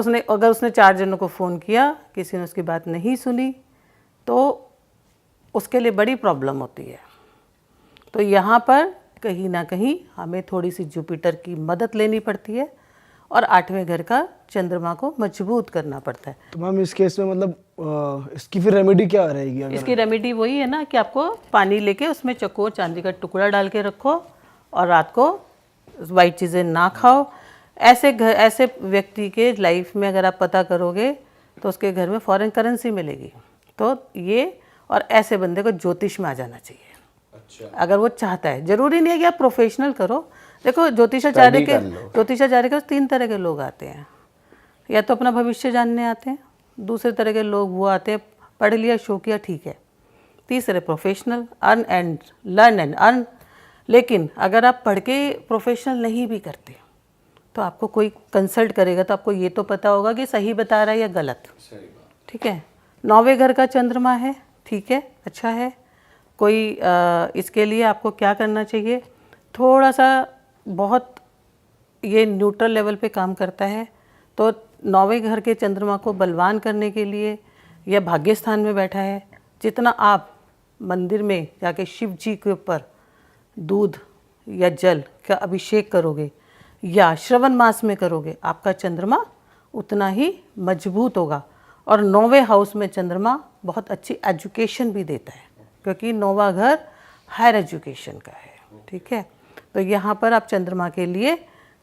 Speaker 2: उसने 4 जनों को फ़ोन किया, किसी ने उसकी बात नहीं सुनी, तो उसके लिए बड़ी प्रॉब्लम होती है। तो यहाँ पर कहीं ना कहीं हमें थोड़ी सी जुपिटर की मदद लेनी पड़ती है और 8वें घर का चंद्रमा को मजबूत करना पड़ता है।
Speaker 4: तो मैम इस केस में मतलब इसकी फिर रेमेडी क्या रहेगी? अगर
Speaker 2: इसकी रेमेडी वही है ना कि आपको पानी लेके उसमें चकोर चांदी का टुकड़ा डाल के रखो और रात को वाइट चीज़ें ना खाओ। ऐसे व्यक्ति के लाइफ में अगर आप पता करोगे तो उसके घर में फॉरेन करेंसी मिलेगी। तो ये, और ऐसे बंदे को ज्योतिष में आ जाना चाहिए। अच्छा। अगर वो चाहता है, जरूरी नहीं है कि आप प्रोफेशनल करो। देखो ज्योतिषाचार्य के 3 तरह के लोग आते हैं। या तो अपना भविष्य जानने आते हैं, दूसरे तरह के लोग वो आते हैं पढ़ लिया शो किया ठीक है, तीसरे प्रोफेशनल लर्न एंड अर्न। लेकिन अगर आप पढ़ के प्रोफेशनल नहीं भी करते तो आपको कोई कंसल्ट करेगा तो आपको ये तो पता होगा कि सही बता रहा है या गलत। ठीक है। 9वें घर का चंद्रमा है, ठीक है, अच्छा है। कोई इसके लिए आपको क्या करना चाहिए, थोड़ा सा बहुत ये न्यूट्रल लेवल पे काम करता है। तो 9वें घर के चंद्रमा को बलवान करने के लिए, यह भाग्य स्थान में बैठा है, जितना आप मंदिर में जाके शिव जी के ऊपर दूध या जल का अभिषेक करोगे या श्रवण मास में करोगे, आपका चंद्रमा उतना ही मजबूत होगा। और 9वें हाउस में चंद्रमा बहुत अच्छी एजुकेशन भी देता है, क्योंकि 9वां घर हायर एजुकेशन का है। ठीक है। तो यहाँ पर आप चंद्रमा के लिए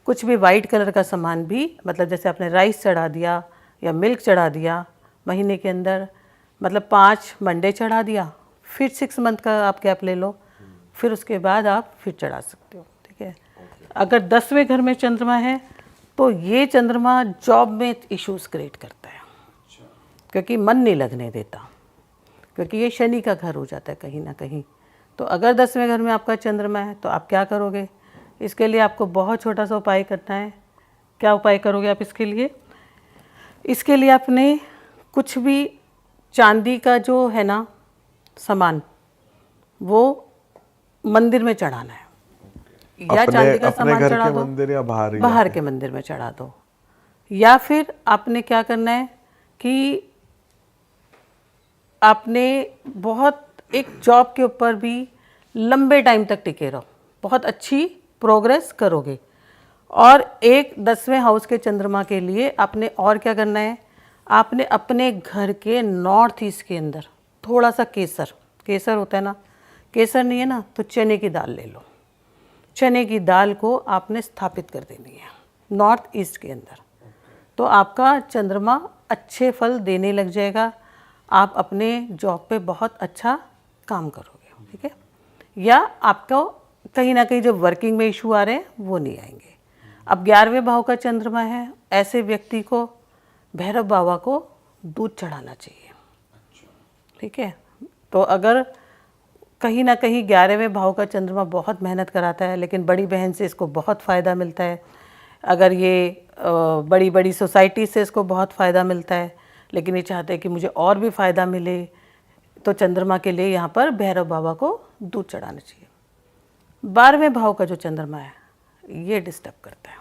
Speaker 2: कुछ भी वाइट कलर का सामान भी, मतलब जैसे आपने राइस चढ़ा दिया या मिल्क चढ़ा दिया महीने के अंदर, मतलब 5 मंडे चढ़ा दिया, फिर 6 मंथ का आप गैप ले लो, फिर उसके बाद आप फिर चढ़ा सकते हो। ठीक है। अगर 10वें घर में चंद्रमा है तो ये चंद्रमा जॉब में इश्यूज क्रिएट करता है, क्योंकि मन नहीं लगने देता, क्योंकि ये शनि का घर हो जाता है कहीं ना कहीं। तो अगर 10वें घर में आपका चंद्रमा है तो आप क्या करोगे, इसके लिए आपको बहुत छोटा सा उपाय करना है। क्या उपाय करोगे आप इसके लिए? इसके लिए आपने कुछ भी चांदी का जो है ना सामान, वो मंदिर में चढ़ाना है। या चांदी का सामान चढ़ा दो
Speaker 3: मंदिर या
Speaker 2: बाहर के मंदिर में चढ़ा दो। या फिर आपने क्या करना है कि आपने बहुत एक जॉब के ऊपर भी लंबे टाइम तक टिके रहो, बहुत अच्छी प्रोग्रेस करोगे। और एक 10वें हाउस के चंद्रमा के लिए आपने और क्या करना है, आपने अपने घर के नॉर्थ ईस्ट के अंदर थोड़ा सा केसर होता है ना, केसर नहीं है ना तो चने की दाल ले लो। चने की दाल को आपने स्थापित कर देनी है नॉर्थ ईस्ट के अंदर, तो आपका चंद्रमा अच्छे फल देने लग जाएगा, आप अपने जॉब पे बहुत अच्छा काम करोगे, ठीक है। या आपको कहीं ना कहीं जो वर्किंग में इशू आ रहे हैं वो नहीं आएंगे। अब 11वें भाव का चंद्रमा है, ऐसे व्यक्ति को भैरव बाबा को दूध चढ़ाना चाहिए, ठीक है। तो अगर कहीं ना कहीं 11वें भाव का चंद्रमा बहुत मेहनत कराता है, लेकिन बड़ी बहन से इसको बहुत फ़ायदा मिलता है, अगर ये बड़ी बड़ी सोसाइटी से इसको बहुत फ़ायदा मिलता है, लेकिन ये चाहते हैं कि मुझे और भी फ़ायदा मिले, तो चंद्रमा के लिए यहाँ पर भैरव बाबा को दूध चढ़ाना चाहिए। 12वें भाव का जो चंद्रमा है ये डिस्टर्ब करता है,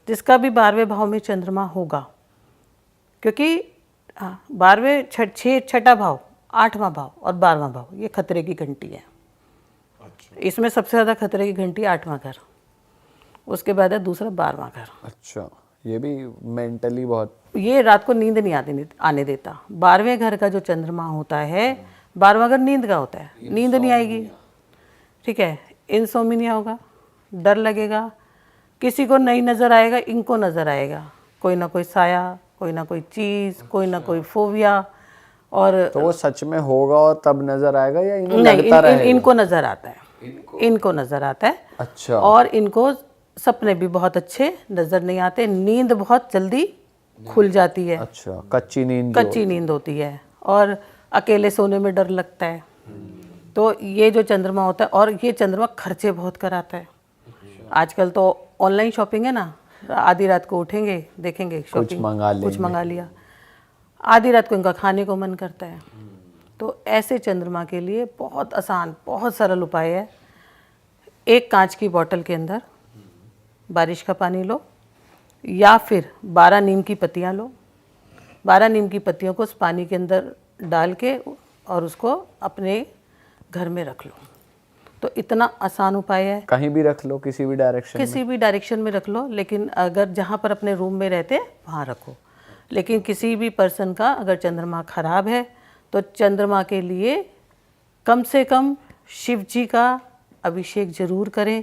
Speaker 2: जिसका भी 12वें भाव में चंद्रमा होगा, क्योंकि 12वें छठा भाव, 8वां भाव और 12वां भाव ये खतरे की घंटी है। इसमें सबसे ज़्यादा खतरे की घंटी 8वां घर, उसके बाद है दूसरा 12वां घर।
Speaker 1: अच्छा, ये भी मेंटली बहुत,
Speaker 2: ये रात को नींद नहीं आने देता। 12वें घर का जो चंद्रमा होता है, 12वां घर नींद का होता है, नींद नहीं आएगी, ठीक है, इंसोमिनिया होगा, डर लगेगा, किसी को नहीं नज़र आएगा, इनको नज़र आएगा, कोई ना कोई साया, कोई ना कोई चीज़, कोई ना कोई फोबिया। और
Speaker 1: तो वो सच में होगा और तब नजर आएगा या इन्हें
Speaker 2: नहीं,
Speaker 1: लगता रहेगा?
Speaker 2: इनको नज़र आता है, इनको नज़र आता है।
Speaker 1: अच्छा।
Speaker 2: और इनको सपने भी बहुत अच्छे नज़र नहीं आते, नींद बहुत जल्दी खुल जाती है।
Speaker 1: अच्छा, कच्ची नींद जो-
Speaker 2: कच्ची नींद होती है, और अकेले सोने में डर लगता है। तो ये जो चंद्रमा होता है, और ये चंद्रमा खर्चे बहुत कराता है। आजकल तो ऑनलाइन शॉपिंग है ना, आधी रात को उठेंगे, देखेंगे शॉपिंग कुछ मंगा लिया, आधी रात को इनका खाने को मन करता है। तो ऐसे चंद्रमा के लिए बहुत आसान, बहुत सरल उपाय है। एक कांच की बोतल के अंदर बारिश का पानी लो, या फिर 12 नीम की पत्तियाँ लो, 12 नीम की पत्तियों को उस पानी के अंदर डाल के और उसको अपने घर में रख लो। तो इतना आसान उपाय है।
Speaker 1: कहीं भी रख लो, किसी भी डायरेक्शन में।
Speaker 2: किसी भी डायरेक्शन में रख लो, लेकिन अगर जहाँ पर अपने रूम में रहते हैं वहाँ रखो। लेकिन किसी भी पर्सन का अगर चंद्रमा खराब है तो चंद्रमा के लिए कम से कम शिव जी का अभिषेक जरूर करें,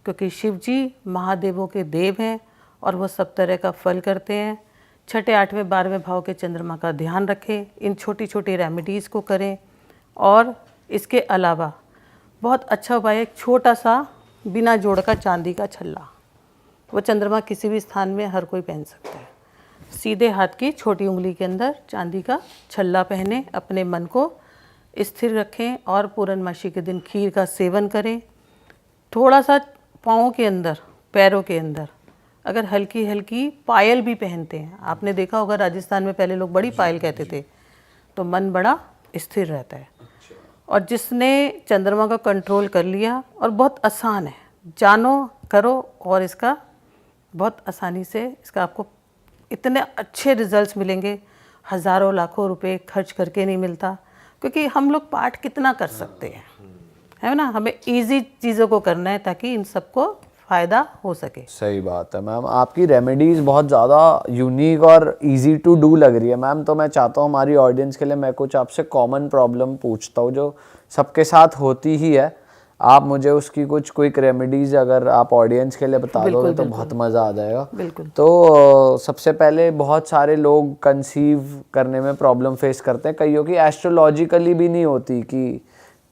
Speaker 2: क्योंकि शिव जी महादेवों के देव हैं और वो सब तरह का फल करते हैं। छठे, 8वें, 12वें भाव के चंद्रमा का ध्यान रखें, इन छोटी छोटी रेमेडीज़ को करें। और इसके अलावा बहुत अच्छा उपाय है, एक छोटा सा बिना जोड़ का चांदी का छल्ला, वो चंद्रमा किसी भी स्थान में हर कोई पहन सकता है। सीधे हाथ की छोटी उंगली के अंदर चांदी का छल्ला पहने, अपने मन को स्थिर रखें और पूर्णमासी के दिन खीर का सेवन करें। थोड़ा सा पाँव के अंदर, पैरों के अंदर अगर हल्की हल्की पायल भी पहनते हैं, आपने देखा होगा राजस्थान में पहले लोग बड़ी पायल कहते थे, तो मन बड़ा स्थिर रहता है। और जिसने चंद्रमा का कंट्रोल कर लिया, और बहुत आसान है, जानो करो, और इसका बहुत आसानी से इसका आपको इतने अच्छे रिजल्ट्स मिलेंगे, हज़ारों लाखों रुपए खर्च करके नहीं मिलता। क्योंकि हम लोग पाठ कितना कर सकते हैं, है ना, हमें इजी चीज़ों को करना है ताकि इन सबको फ़ायदा हो सके।
Speaker 1: सही बात है मैम, आपकी रेमेडीज़ बहुत ज़्यादा यूनिक और इजी टू डू लग रही है मैम। तो मैं चाहता हूँ हमारी ऑडियंस के लिए मैं कुछ आपसे कॉमन प्रॉब्लम पूछता हूँ जो सबके साथ होती ही है, आप मुझे उसकी कुछ क्विक रेमेडीज़ अगर आप ऑडियंस के लिए बता दोगे तो बहुत मज़ा आ जाएगा।
Speaker 2: बिल्कुल।
Speaker 1: तो सबसे पहले बहुत सारे लोग कंसीव करने में प्रॉब्लम फेस करते हैं, कईयों की एस्ट्रोलॉजिकली भी नहीं होती, कि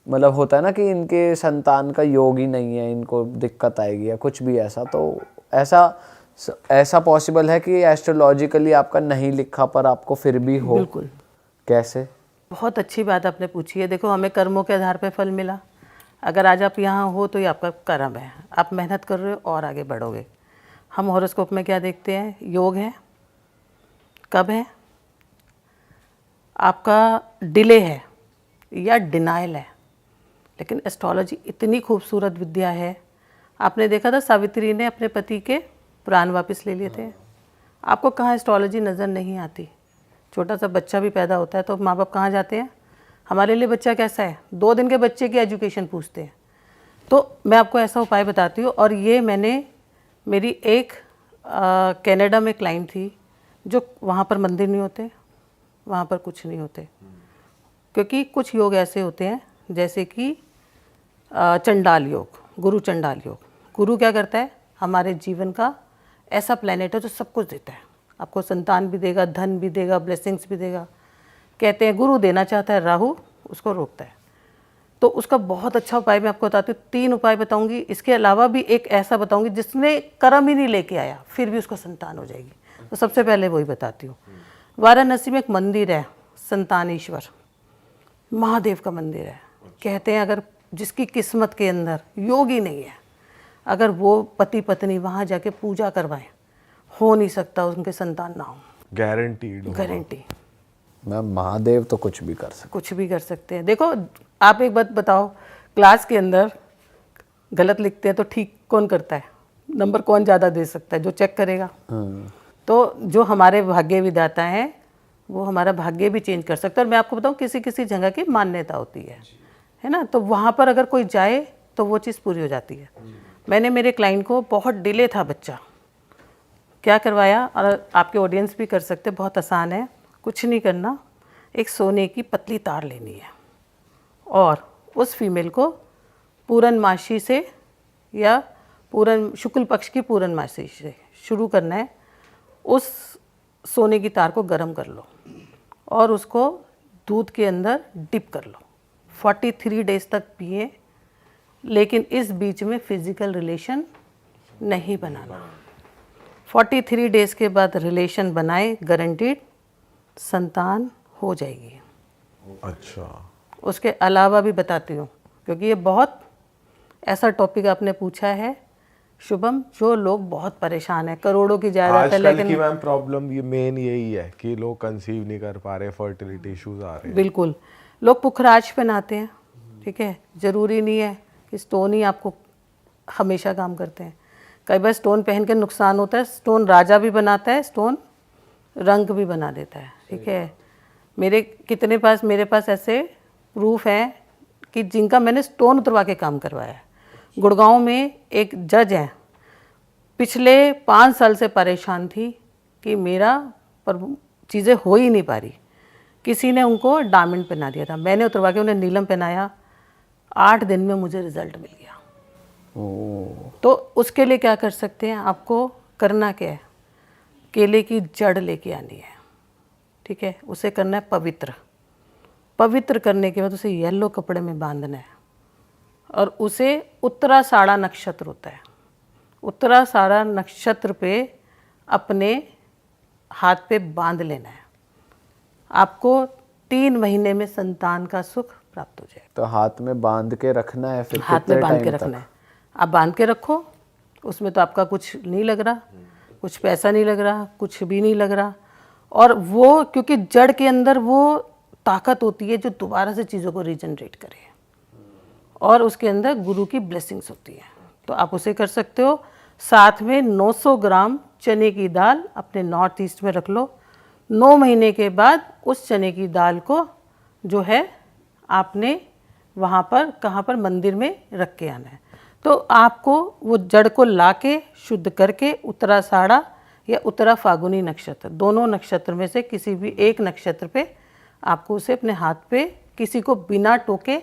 Speaker 1: मतलब होता है ना कि इनके संतान का योग ही नहीं है, इनको दिक्कत आएगी या कुछ भी ऐसा। तो ऐसा पॉसिबल है कि एस्ट्रोलॉजिकली आपका नहीं लिखा पर आपको फिर भी हो?
Speaker 2: बिल्कुल।
Speaker 1: कैसे?
Speaker 2: बहुत अच्छी बात आपने पूछी है। देखो, हमें कर्मों के आधार पर फल मिला। अगर आज आप यहाँ हो तो ये आपका कर्म है, आप मेहनत कर रहे हो और आगे बढ़ोगे। हम हॉरोस्कोप में क्या देखते हैं, योग है, कब है, आपका डिले है या डिनाइल है। लेकिन एस्ट्रोलॉजी इतनी खूबसूरत विद्या है। आपने देखा था सावित्री ने अपने पति के प्राण वापस ले लिए थे। आपको कहाँ एस्ट्रोलॉजी नज़र नहीं आती। छोटा सा बच्चा भी पैदा होता है तो माँ बाप कहाँ जाते हैं, हमारे लिए बच्चा कैसा है, 2 दिन के बच्चे की एजुकेशन पूछते हैं। तो मैं आपको ऐसा उपाय बताती हूँ, और ये मैंने मेरी एक कनाडा में क्लाइंट थी, जो वहाँ पर मंदिर नहीं होते, वहाँ पर कुछ नहीं होते, क्योंकि कुछ योग ऐसे होते हैं जैसे कि चंडाल योग, गुरु चंडाल योग। गुरु क्या करता है, हमारे जीवन का ऐसा प्लेनेट है जो सब कुछ देता है, आपको संतान भी देगा, धन भी देगा, ब्लेसिंग्स भी देगा। कहते हैं गुरु देना चाहता है, राहु उसको रोकता है। तो उसका बहुत अच्छा उपाय मैं आपको बताती हूँ, 3 उपाय बताऊंगी। इसके अलावा भी एक ऐसा बताऊंगी जिसने कर्म ही नहीं लेके आया फिर भी उसको संतान हो जाएगी। तो सबसे पहले वही बताती हूँ। वाराणसी में एक मंदिर है, संतानेश्वर महादेव का मंदिर है। कहते हैं अगर जिसकी किस्मत के अंदर योग ही नहीं है, अगर वो पति पत्नी वहाँ जाके पूजा करवाएं, हो नहीं सकता उनके संतान ना हो। गारंटी।
Speaker 1: मैम महादेव तो कुछ भी कर
Speaker 2: सकते हैं। देखो आप एक बात बताओ, क्लास के अंदर गलत लिखते हैं तो ठीक कौन करता है? नंबर कौन ज़्यादा दे सकता है? जो चेक करेगा। तो जो हमारे भाग्य विधाता हैं वो हमारा भाग्य भी चेंज कर सकता है। और मैं आपको बताऊं किसी किसी जगह की मान्यता होती है ना, तो वहाँ पर अगर कोई जाए तो वो चीज़ पूरी हो जाती है। मैंने मेरे क्लाइंट को, बहुत डिले था बच्चा, क्या करवाया, और आपके ऑडियंस भी कर सकते, बहुत आसान है, कुछ नहीं करना। एक सोने की पतली तार लेनी है और उस फीमेल को पूर्णमासी से या शुक्ल पक्ष की पूर्णमासी से शुरू करना है। उस सोने की तार को गर्म कर लो और उसको दूध के अंदर डिप कर लो। 43 डेज तक पिए, लेकिन इस बीच में फिजिकल रिलेशन नहीं बनाना। 43 डेज के बाद रिलेशन बनाए, गारंटीड संतान हो जाएगी।
Speaker 3: अच्छा,
Speaker 2: उसके अलावा भी बताती हूँ, क्योंकि ये बहुत ऐसा टॉपिक आपने पूछा है शुभम, जो लोग बहुत परेशान हैं, करोड़ों की जायदाद है,
Speaker 3: लेकिन की मैम प्रॉब्लम ये मेन यही है कि लोग कंसीव नहीं कर पा रहे, फर्टिलिटी इश्यूज आ रहे हैं।
Speaker 2: बिल्कुल, लोग पुखराज पहनाते हैं, ठीक है, ज़रूरी नहीं है कि स्टोन ही आपको हमेशा काम करते हैं। कई बार स्टोन पहन के नुकसान होता है। स्टोन राजा भी बनाता है, स्टोन रंग भी बना देता है, ठीक है। मेरे पास ऐसे प्रूफ हैं कि जिनका मैंने स्टोन उतरवा के काम करवाया है। गुड़गांव में एक जज है, पिछले 5 साल से परेशान थी कि मेरा पर चीज़ें हो ही नहीं पा रही। किसी ने उनको डायमंड पहना दिया था, मैंने उतरवा के उन्हें नीलम पहनाया, 8 दिन में मुझे रिजल्ट मिल गया। तो उसके लिए क्या कर सकते हैं, आपको करना क्या है, केले की जड़ लेके आनी है, ठीक है, उसे करना है पवित्र। पवित्र करने के बाद उसे येलो कपड़े में बांधना है और उसे उत्तराषाढ़ा नक्षत्र होता है, उत्तराषाढ़ा नक्षत्र पे अपने हाथ पे बांध लेना है। आपको 3 महीने में संतान का सुख प्राप्त हो जाए।
Speaker 1: तो हाथ में बांध के रखना है, फिर
Speaker 2: हाथ में बांध के रखना है। आप बांध के रखो, उसमें तो आपका कुछ नहीं लग रहा, कुछ पैसा नहीं लग रहा, कुछ भी नहीं लग रहा। और वो क्योंकि जड़ के अंदर वो ताकत होती है जो दोबारा से चीज़ों को रीजनरेट करे, और उसके अंदर गुरु की ब्लेसिंग्स होती है। तो आप उसे कर सकते हो। साथ में 900 ग्राम चने की दाल अपने नॉर्थ ईस्ट में रख लो। 9 महीने के बाद उस चने की दाल को जो है आपने वहाँ पर कहाँ पर मंदिर में रख के आना है। तो आपको वो जड़ को लाके शुद्ध करके उत्तराषाढ़ा या उत्तरा फागुनी नक्षत्र, दोनों नक्षत्र में से किसी भी एक नक्षत्र पे आपको उसे अपने हाथ पे किसी को बिना टोके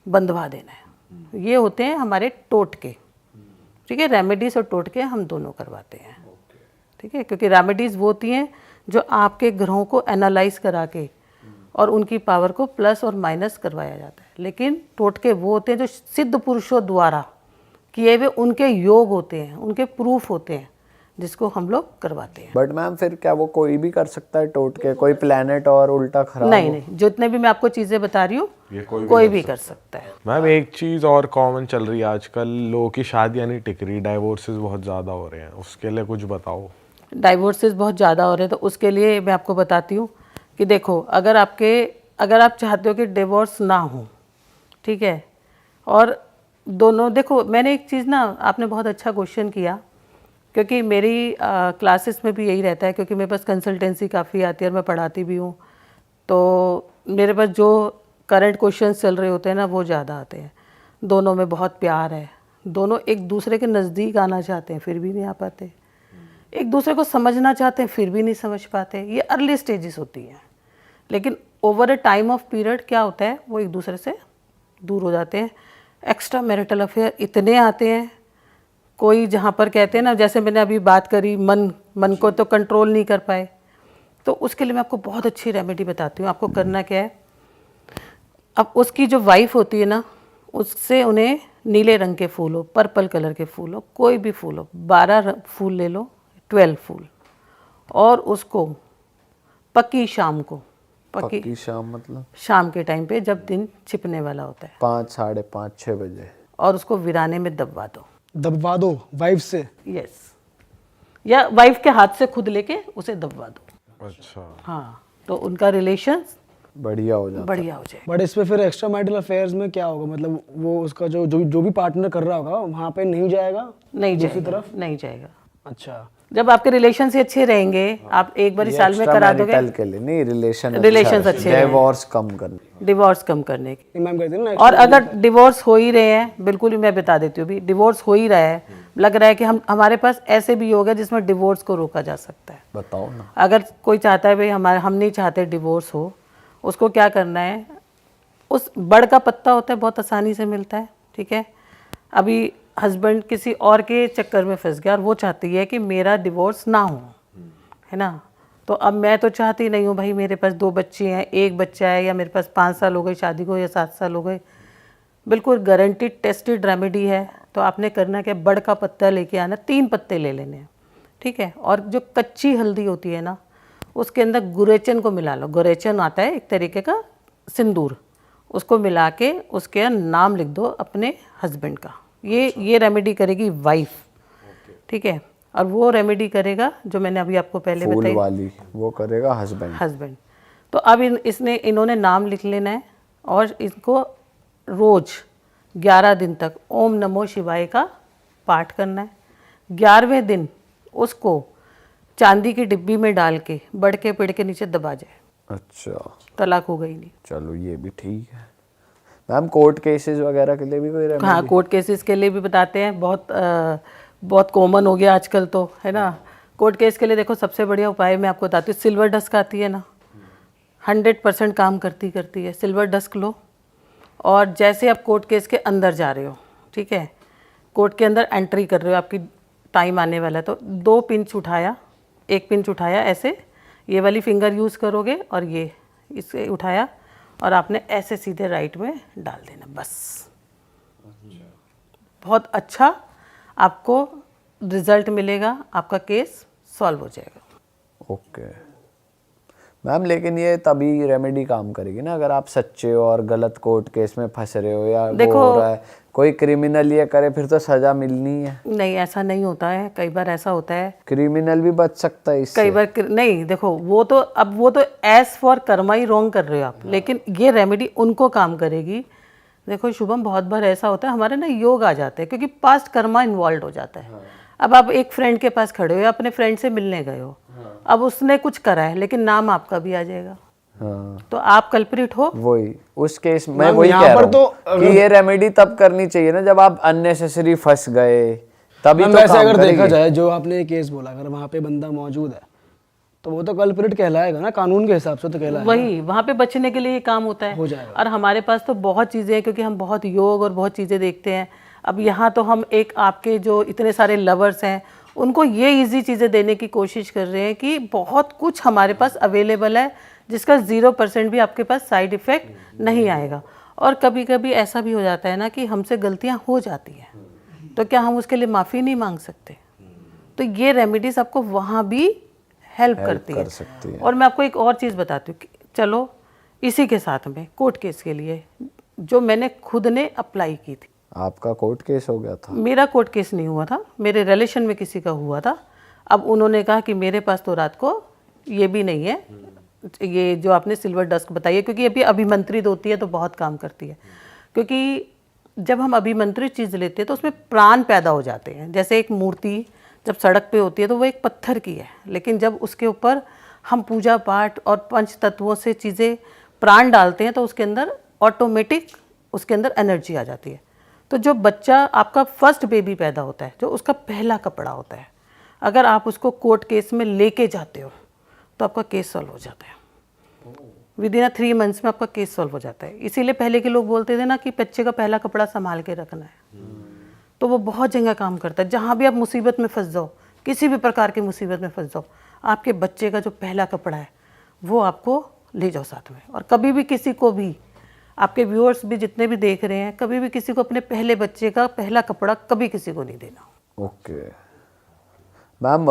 Speaker 2: बंधवा देना है। ये होते हैं हमारे टोटके, ठीक है। रेमेडीज़ और टोटके हम दोनों करवाते हैं, ठीक है, क्योंकि रेमेडीज़ वो होती हैं जो आपके ग्रहों को एनालाइज करा के और उनकी पावर को प्लस और माइनस करवाया जाता है। लेकिन टोटके वो होते हैं जो सिद्ध पुरुषों द्वारा किए हुए उनके योग होते हैं, उनके प्रूफ होते हैं, जिसको हम लोग करवाते हैं।
Speaker 1: बट मैम फिर क्या वो कोई भी कर सकता है टोटके, कोई प्लेनेट और उल्टा खराब?
Speaker 2: नहीं, जितने भी मैं आपको चीज़ें बता रही हूँ कोई भी कर सकता है।
Speaker 3: मैम एक चीज़ और कॉमन चल रही है आजकल, लोगों की शादियाँ नहीं टिक रही, डाइवोर्सेस बहुत ज़्यादा हो रहे हैं, उसके लिए कुछ बताओ।
Speaker 2: डाइवोर्सेस बहुत ज़्यादा हो रहे हैं, तो उसके लिए मैं आपको बताती हूँ कि देखो, अगर आप चाहते हो कि डिवोर्स ना हो, ठीक है, और दोनों, देखो मैंने एक चीज़ ना, आपने बहुत अच्छा क्वेश्चन किया, क्योंकि मेरी क्लासेस में भी यही रहता है, क्योंकि मेरे पास कंसल्टेंसी काफ़ी आती है और मैं पढ़ाती भी हूँ, तो मेरे पास जो करंट क्वेश्चंस चल रहे होते हैं ना वो ज़्यादा आते हैं। दोनों में बहुत प्यार है, दोनों एक दूसरे के नज़दीक आना चाहते हैं फिर भी नहीं आ पाते, एक दूसरे को समझना चाहते हैं फिर भी नहीं समझ पाते। ये अर्ली स्टेजेस होती हैं, लेकिन over a time of period क्या होता है, वो एक दूसरे से दूर हो जाते हैं। एक्स्ट्रा मैरिटल अफेयर इतने आते हैं कोई जहाँ पर कहते हैं ना, जैसे मैंने अभी बात करी, मन को तो कंट्रोल नहीं कर पाए, तो उसके लिए मैं आपको बहुत अच्छी रेमेडी बताती हूँ। आपको करना क्या है, अब उसकी जो वाइफ होती है ना, उससे उन्हें नीले रंग के फूल हो, पर्पल कलर के फूल हो, कोई भी फूल हो, 12 फूल ले लो, 12 फूल, और उसको पक्की शाम को,
Speaker 1: पक्की शाम मतलब
Speaker 2: शाम के टाइम पे जब दिन छिपने वाला होता है,
Speaker 1: 5, 5:30, 6 बजे,
Speaker 2: और उसको वीराने में दबवा दो।
Speaker 4: दबवा दो वाइफ से?
Speaker 2: यस, या वाइफ के हाथ से खुद लेके उसे दबवा दो।
Speaker 3: अच्छा।
Speaker 2: हाँ, तो उनका रिलेशन
Speaker 1: बढ़िया हो जाता।
Speaker 2: बढ़िया हो जाए।
Speaker 4: बट इस पे फिर एक्स्ट्रा मैरिटल अफेयर्स में क्या होगा, मतलब वो उसका जो भी पार्टनर कर रहा होगा वहाँ पे नहीं जाएगा?
Speaker 2: नहीं
Speaker 4: दूसरी
Speaker 2: जाएगा,
Speaker 4: तरफ
Speaker 2: नहीं जाएगा।
Speaker 4: अच्छा,
Speaker 2: जब आपके रिलेशन से अच्छे रहेंगे, आप एक बार साल में करा दोगे।
Speaker 1: Extramarital के लिए नहीं, रिलेशन
Speaker 2: Relations अच्छे हैं।
Speaker 1: डिवोर्स कम करने।
Speaker 2: डिवोर्स कम करने की।
Speaker 4: मैम कहती है ना,
Speaker 2: और अगर डिवोर्स हो ही रहे हैं, बिल्कुल ही मैं बता देती हूँ, अभी डिवोर्स हो ही रहा है, लग रहा है कि हमारे पास ऐसे भी योग है जिसमें डिवोर्स को रोका जा सकता है।
Speaker 1: बताओ ना।
Speaker 2: अगर कोई चाहता है भाई हम नहीं चाहते डिवोर्स हो, उसको क्या करना है, उस बड़ का पत्ता होता है, बहुत आसानी से मिलता है, ठीक है। अभी हस्बैंड किसी और के चक्कर में फंस गया और वो चाहती है कि मेरा डिवोर्स ना हो, है ना, तो अब मैं तो चाहती नहीं हूँ भाई, मेरे पास 2 बच्चे हैं, 1 बच्चा है, या मेरे पास 5 साल हो गए शादी को, या 7 साल हो गए, बिल्कुल गारंटीड टेस्टेड रेमेडी है। तो आपने करना क्या, बड़ का पत्ता लेके आना, 3 पत्ते ले लेने हैं, ठीक है, और जो कच्ची हल्दी होती है ना, उसके अंदर गुरेचन को मिला लो। गुरेचन आता है एक तरीके का सिंदूर, उसको मिला के उसके नाम लिख दो अपने हस्बैंड का। ये रेमेडी करेगी वाइफ, ठीक है, और वो रेमेडी करेगा जो मैंने अभी आपको पहले
Speaker 1: फूल
Speaker 2: बताई,
Speaker 1: वाली वो करेगा हस्बैंड।
Speaker 2: तो अब इन्होंने नाम लिख लेना है, और इनको रोज 11 दिन तक ओम नमो शिवाय का पाठ करना है। 11वें दिन उसको चांदी की डिब्बी में डाल के बड़ के पेड़ के नीचे दबा जाए।
Speaker 1: अच्छा,
Speaker 2: तलाक हो गई नहीं।
Speaker 1: चलो ये भी ठीक है। मैम कोर्ट केसेस वगैरह के लिए भी कोई रेमेडी?
Speaker 2: हाँ, कोर्ट केसेस के लिए भी बताते हैं, बहुत कॉमन हो गया आजकल तो, है ना। कोर्ट केस के लिए देखो, सबसे बढ़िया उपाय मैं आपको बताती हूँ, सिल्वर डस्क आती है ना, 100% काम करती है। सिल्वर डस्क लो, और जैसे आप कोर्ट केस के अंदर जा रहे हो, ठीक है, कोर्ट के अंदर एंट्री कर रहे हो, आपकी टाइम आने वाला है, तो 2 पिंच उठाया, 1 पिंच उठाया, ऐसे ये वाली फिंगर यूज़ करोगे, और ये इसे उठाया, और आपने ऐसे सीधे राइट में डाल देना, बस। बहुत अच्छा आपको रिजल्ट मिलेगा, आपका केस सॉल्व हो जाएगा।
Speaker 1: ओके मैम, लेकिन ये तभी रेमेडी काम करेगी ना अगर आप सच्चे हो और गलत कोर्ट केस में फंस रहे हो, या
Speaker 2: देखो,
Speaker 1: वो हो रहा है कोई क्रिमिनल ये करे, फिर तो सजा मिलनी है।
Speaker 2: नहीं, ऐसा नहीं होता है, कई बार ऐसा होता है,
Speaker 1: क्रिमिनल भी बच सकता है इससे।
Speaker 2: कई बार नहीं, देखो वो तो एज फॉर कर्मा ही रॉन्ग कर रहे हो आप, लेकिन ये रेमेडी उनको काम करेगी। देखो शुभम, बहुत बार ऐसा होता है, हमारे ना योग आ जाते हैं क्योंकि पास्ट कर्मा इन्वॉल्व हो जाता है। अब आप एक फ्रेंड के पास खड़े हो, या अपने फ्रेंड से मिलने गए हो, अब उसने कुछ करा है, लेकिन नाम आपका भी आ जाएगा, तो आप कल्प्रिट हो।
Speaker 1: वही उस केस में
Speaker 4: मैम,
Speaker 1: वही
Speaker 4: यहाँ
Speaker 1: कह रहा
Speaker 4: पर
Speaker 1: हूँ
Speaker 4: तो
Speaker 1: कि ये रेमेडी तब करनी चाहिए ना जब आप अननेसेसरी फंस गए, तभी
Speaker 4: मैम
Speaker 1: तो
Speaker 4: वैसे
Speaker 1: काम
Speaker 4: अगर देखा
Speaker 1: करेगी।
Speaker 4: जाए, जो आपने ये केस बोला, अगर वहाँ पे बंदा मौजूद है तो वो तो कल्प्रिट कहलाएगा ना, कानून के हिसाब से तो कहलाएगा।
Speaker 2: वही वहाँ पे बचने के लिए ये काम होता है।
Speaker 4: हो जाएगा।
Speaker 2: और हमारे पास तो बहुत चीज़ें हैं, क्योंकि हम बहुत योग और बहुत चीज़ें देखते हैं। अब यहाँ तो हम एक आपके जो इतने सारे लवर्स हैं, उनको ये इजी चीज़ें देने की कोशिश कर रहे हैं कि बहुत कुछ हमारे पास अवेलेबल है, जिसका 0% भी आपके पास साइड इफ़ेक्ट नहीं आएगा। और कभी कभी ऐसा भी हो जाता है ना कि हमसे गलतियाँ हो जाती हैं, तो क्या हम उसके लिए माफ़ी नहीं मांग सकते? तो ये रेमेडीज आपको वहाँ भी हेल्प करती
Speaker 1: कर
Speaker 2: है।
Speaker 1: सकती है।
Speaker 2: और मैं आपको एक और चीज़ बताती हूँ, चलो इसी के साथ में कोर्ट केस के लिए जो मैंने खुद ने अप्लाई की थी।
Speaker 1: आपका कोर्ट केस हो गया था?
Speaker 2: मेरा कोर्ट केस नहीं हुआ था, मेरे रिलेशन में किसी का हुआ था। अब उन्होंने कहा कि मेरे पास तो रात को ये भी नहीं है, ये जो आपने सिल्वर डस्क बताई है, क्योंकि अभी अभिमंत्रित होती है तो बहुत काम करती है। क्योंकि जब हम अभिमंत्रित चीज़ लेते हैं तो उसमें प्राण पैदा हो जाते हैं। जैसे एक मूर्ति जब सड़क पे होती है तो वो एक पत्थर की है, लेकिन जब उसके ऊपर हम पूजा पाठ और पंच तत्वों से चीज़ें प्राण डालते हैं तो उसके अंदर ऑटोमेटिक उसके अंदर एनर्जी आ जाती है। तो जो बच्चा आपका फर्स्ट बेबी पैदा होता है, जो उसका पहला कपड़ा होता है, अगर आप उसको कोर्ट केस में लेके जाते हो तो आपका केस सॉल्व हो जाता है। विदिन 3 मंथ्स में आपका केस सॉल्व हो जाता है। इसीलिए पहले के लोग बोलते थे ना कि बच्चे का पहला कपड़ा संभाल के रखना है। तो वो बहुत जगह काम करता है। जहाँ भी आप मुसीबत में फंस जाओ, किसी भी प्रकार की मुसीबत में फंस जाओ, आपके बच्चे का जो पहला कपड़ा है वो आपको ले जाओ साथ में। और कभी भी किसी को भी, आपके व्यूअर्स भी जितने भी देख रहे हैं, कभी भी किसी को अपने पहले बच्चे का पहला कपड़ा कभी किसी को नहीं देना।
Speaker 1: ओके मैम,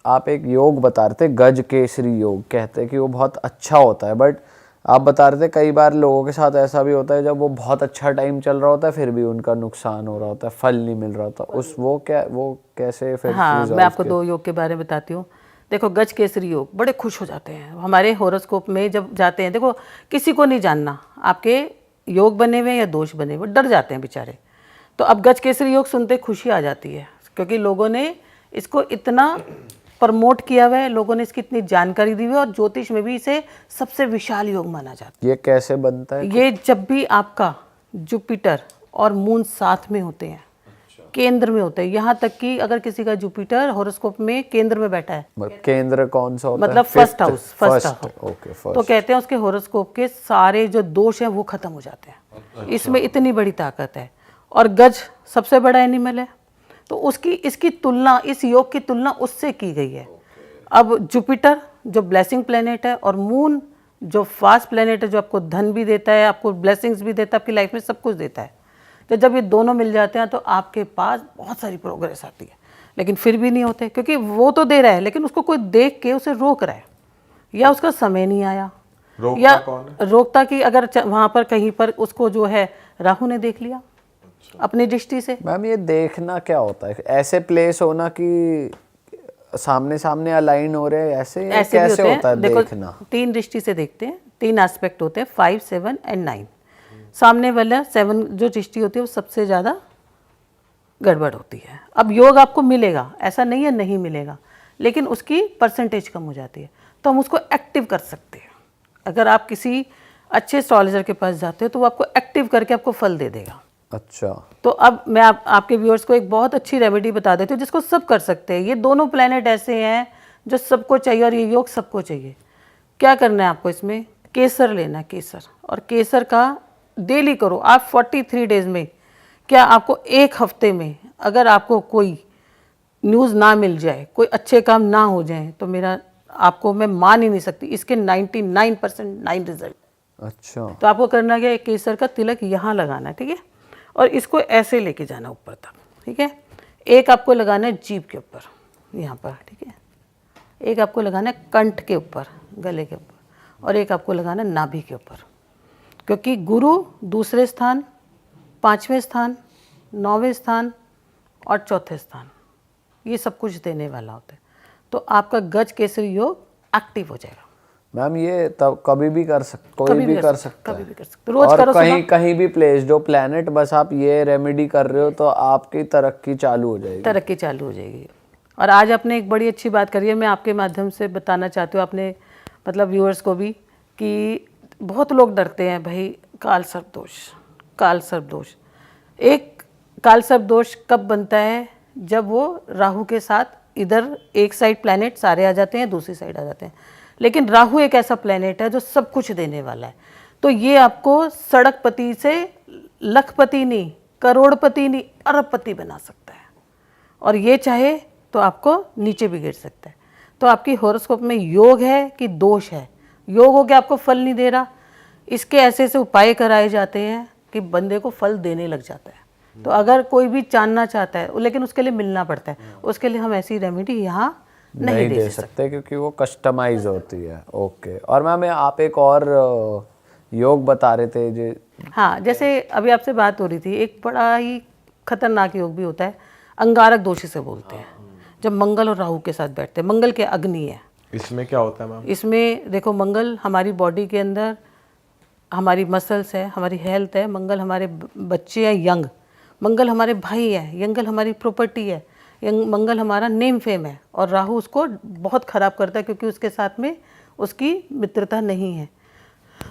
Speaker 1: आप एक योग बता रहे थे, गज केसरी योग, कहते हैं कि वो बहुत अच्छा होता है, बट आप बता रहे थे कई बार लोगों के साथ ऐसा भी होता है जब वो बहुत अच्छा टाइम चल रहा होता है फिर भी उनका नुकसान हो रहा होता है, फल नहीं मिल रहा होता, वो कैसे फिर
Speaker 2: हाँ,
Speaker 1: resolve
Speaker 2: मैं आपको
Speaker 1: किया?
Speaker 2: 2 योग के बारे में बताती हूँ। देखो, गज केसरी योग बड़े खुश हो जाते हैं हमारे होरोस्कोप में जब जाते हैं। देखो, किसी को नहीं जानना आपके योग बने हुए या दोष बने हुए, डर जाते हैं बेचारे। तो अब गज केसरी योग सुनते खुशी आ जाती है, क्योंकि लोगों ने इसको इतना प्रमोट किया हुआ है, लोगों ने इसकी इतनी जानकारी दी हुई है, और ज्योतिष में भी इसे सबसे विशाल योग माना जाता है।
Speaker 1: ये कैसे बनता है?
Speaker 2: ये जब भी आपका जुपिटर और मून साथ में होते हैं, केंद्र में होते हैं, यहाँ तक कि अगर किसी का जुपिटर हॉरोस्कोप में केंद्र में बैठा है,
Speaker 1: केंद्र कौन सा होता है?
Speaker 2: मतलब फर्स्ट हाउस,
Speaker 1: ओके,
Speaker 2: तो
Speaker 1: फर्स्ट।
Speaker 2: कहते हैं उसके हॉरोस्कोप के सारे जो दोष हैं वो खत्म हो जाते हैं। इसमें इतनी बड़ी ताकत है। और गज सबसे बड़ा एनिमल है, तो उसकी इसकी तुलना, इस योग की तुलना उससे की गई है। अब जुपिटर जो ब्लेसिंग प्लेनेट है, और मून जो फास्ट प्लेनेट है, जो आपको धन भी देता है, आपको ब्लेसिंग्स भी देता है, आपकी लाइफ में सब कुछ देता है। तो जब ये दोनों मिल जाते हैं तो आपके पास बहुत सारी प्रोग्रेस आती है। लेकिन फिर भी नहीं होते, क्योंकि वो तो दे रहा है लेकिन उसको कोई देख के उसे रोक रहा है, या उसका समय नहीं आया,
Speaker 3: रोकता
Speaker 2: या
Speaker 3: कौन है?
Speaker 2: रोकता कि अगर वहाँ पर कहीं पर उसको जो है राहु ने देख लिया अपनी दृष्टि से।
Speaker 1: मैम, ये देखना क्या होता है? ऐसे प्लेस होना कि सामने सामने अलाइन हो रहे हैं, ऐसे या
Speaker 2: ऐसे भी
Speaker 1: कैसे
Speaker 2: होते
Speaker 1: होता है
Speaker 2: हैं। देखो,
Speaker 1: देखना?
Speaker 2: 3 दृष्टि से देखते हैं, 3 एस्पेक्ट होते हैं, 5, 7 एंड 9। सामने वाला 7 जो दृष्टि होती है वो सबसे ज़्यादा गड़बड़ होती है। अब योग आपको मिलेगा, ऐसा नहीं है नहीं मिलेगा, लेकिन उसकी परसेंटेज कम हो जाती है, तो हम उसको एक्टिव कर सकते हैं। अगर आप किसी अच्छे एस्ट्रोलॉजर के पास जाते हो तो वो आपको एक्टिव करके आपको फल दे देगा।
Speaker 1: अच्छा,
Speaker 2: तो अब मैं आपके व्यूअर्स को एक बहुत अच्छी रेमेडी बता देती हूँ जिसको सब कर सकते हैं। ये दोनों प्लैनेट ऐसे हैं जो सबको चाहिए, और ये योग सबको चाहिए। क्या करना है आपको? इसमें केसर लेना है, केसर, और केसर का डेली करो आप 43 डेज में। क्या आपको 1 हफ्ते में अगर आपको कोई न्यूज़ ना मिल जाए, कोई अच्छे काम ना हो जाए, तो मेरा आपको मैं मान ही नहीं सकती, इसके 99% 9 रिजल्ट।
Speaker 1: अच्छा,
Speaker 2: तो आपको करना क्या है, केसर का तिलक यहाँ लगाना है, ठीक है, और इसको ऐसे लेके जाना ऊपर तक, ठीक है। एक आपको लगाना है जीभ के ऊपर, यहाँ पर, ठीक है। एक आपको लगाना है कंठ के ऊपर, गले के ऊपर, और एक आपको लगाना है नाभि के ऊपर, क्योंकि गुरु दूसरे स्थान, 5वें स्थान, 9वें स्थान और 4थे स्थान, ये सब कुछ देने वाला होता है। तो आपका गज केसरी योग एक्टिव हो जाएगा।
Speaker 1: मैम ये तब कभी भी कर सकते, कोई भी कर सकता
Speaker 2: कभी
Speaker 1: है?
Speaker 2: भी कर सकते, रोज
Speaker 1: और
Speaker 2: करो
Speaker 1: कहीं कहीं भी प्लेस जो प्लेनेट, बस आप ये रेमेडी कर रहे हो तो आपकी तरक्की चालू हो जाएगी।
Speaker 2: तरक्की चालू हो जाएगी। और आज आपने एक बड़ी अच्छी बात करी है, मैं आपके माध्यम से बताना चाहती हूँ अपने मतलब व्यूअर्स को भी, कि बहुत लोग डरते हैं भाई काल सर्प दोष, काल सर्प दोष। एक काल सर्प दोष कब बनता है? जब वो राहु के साथ इधर एक साइड प्लैनेट सारे आ जाते हैं, दूसरी साइड आ जाते हैं। लेकिन राहु एक ऐसा प्लैनेट है जो सब कुछ देने वाला है। तो ये आपको सड़कपति से लखपति नहीं, करोड़पति नहीं, अरबपति बना सकता है। और ये चाहे तो आपको नीचे भी गिर सकता है। तो आपकी हॉरोस्कोप में योग है कि दोष है? योग हो के आपको फल नहीं दे रहा, इसके ऐसे ऐसे उपाय कराए जाते हैं कि बंदे को फल देने लग जाता है। तो अगर कोई भी जानना चाहता है, लेकिन उसके लिए मिलना पड़ता है, उसके लिए हम ऐसी रेमेडी यहाँ नहीं दे
Speaker 1: सकते क्योंकि वो कस्टमाइज होती है। ओके, और मैम आप एक और योग बता रहे थे जो,
Speaker 2: हाँ, जैसे अभी आपसे बात हो रही थी, एक बड़ा ही खतरनाक योग भी होता है, अंगारक दोष इसे बोलते हैं, जब मंगल और राहु के साथ बैठते हैं। मंगल के अग्नि है।
Speaker 3: इसमें क्या होता है मैम?
Speaker 2: इसमें देखो, मंगल हमारी बॉडी के अंदर हमारी मसल्स है, हमारी हेल्थ है, मंगल हमारे बच्चे हैं यंग, मंगल हमारे भाई है, मंगल हमारी प्रॉपर्टी है, मंगल हमारा नेम फेम है, और राहु उसको बहुत ख़राब करता है क्योंकि उसके साथ में उसकी मित्रता नहीं है।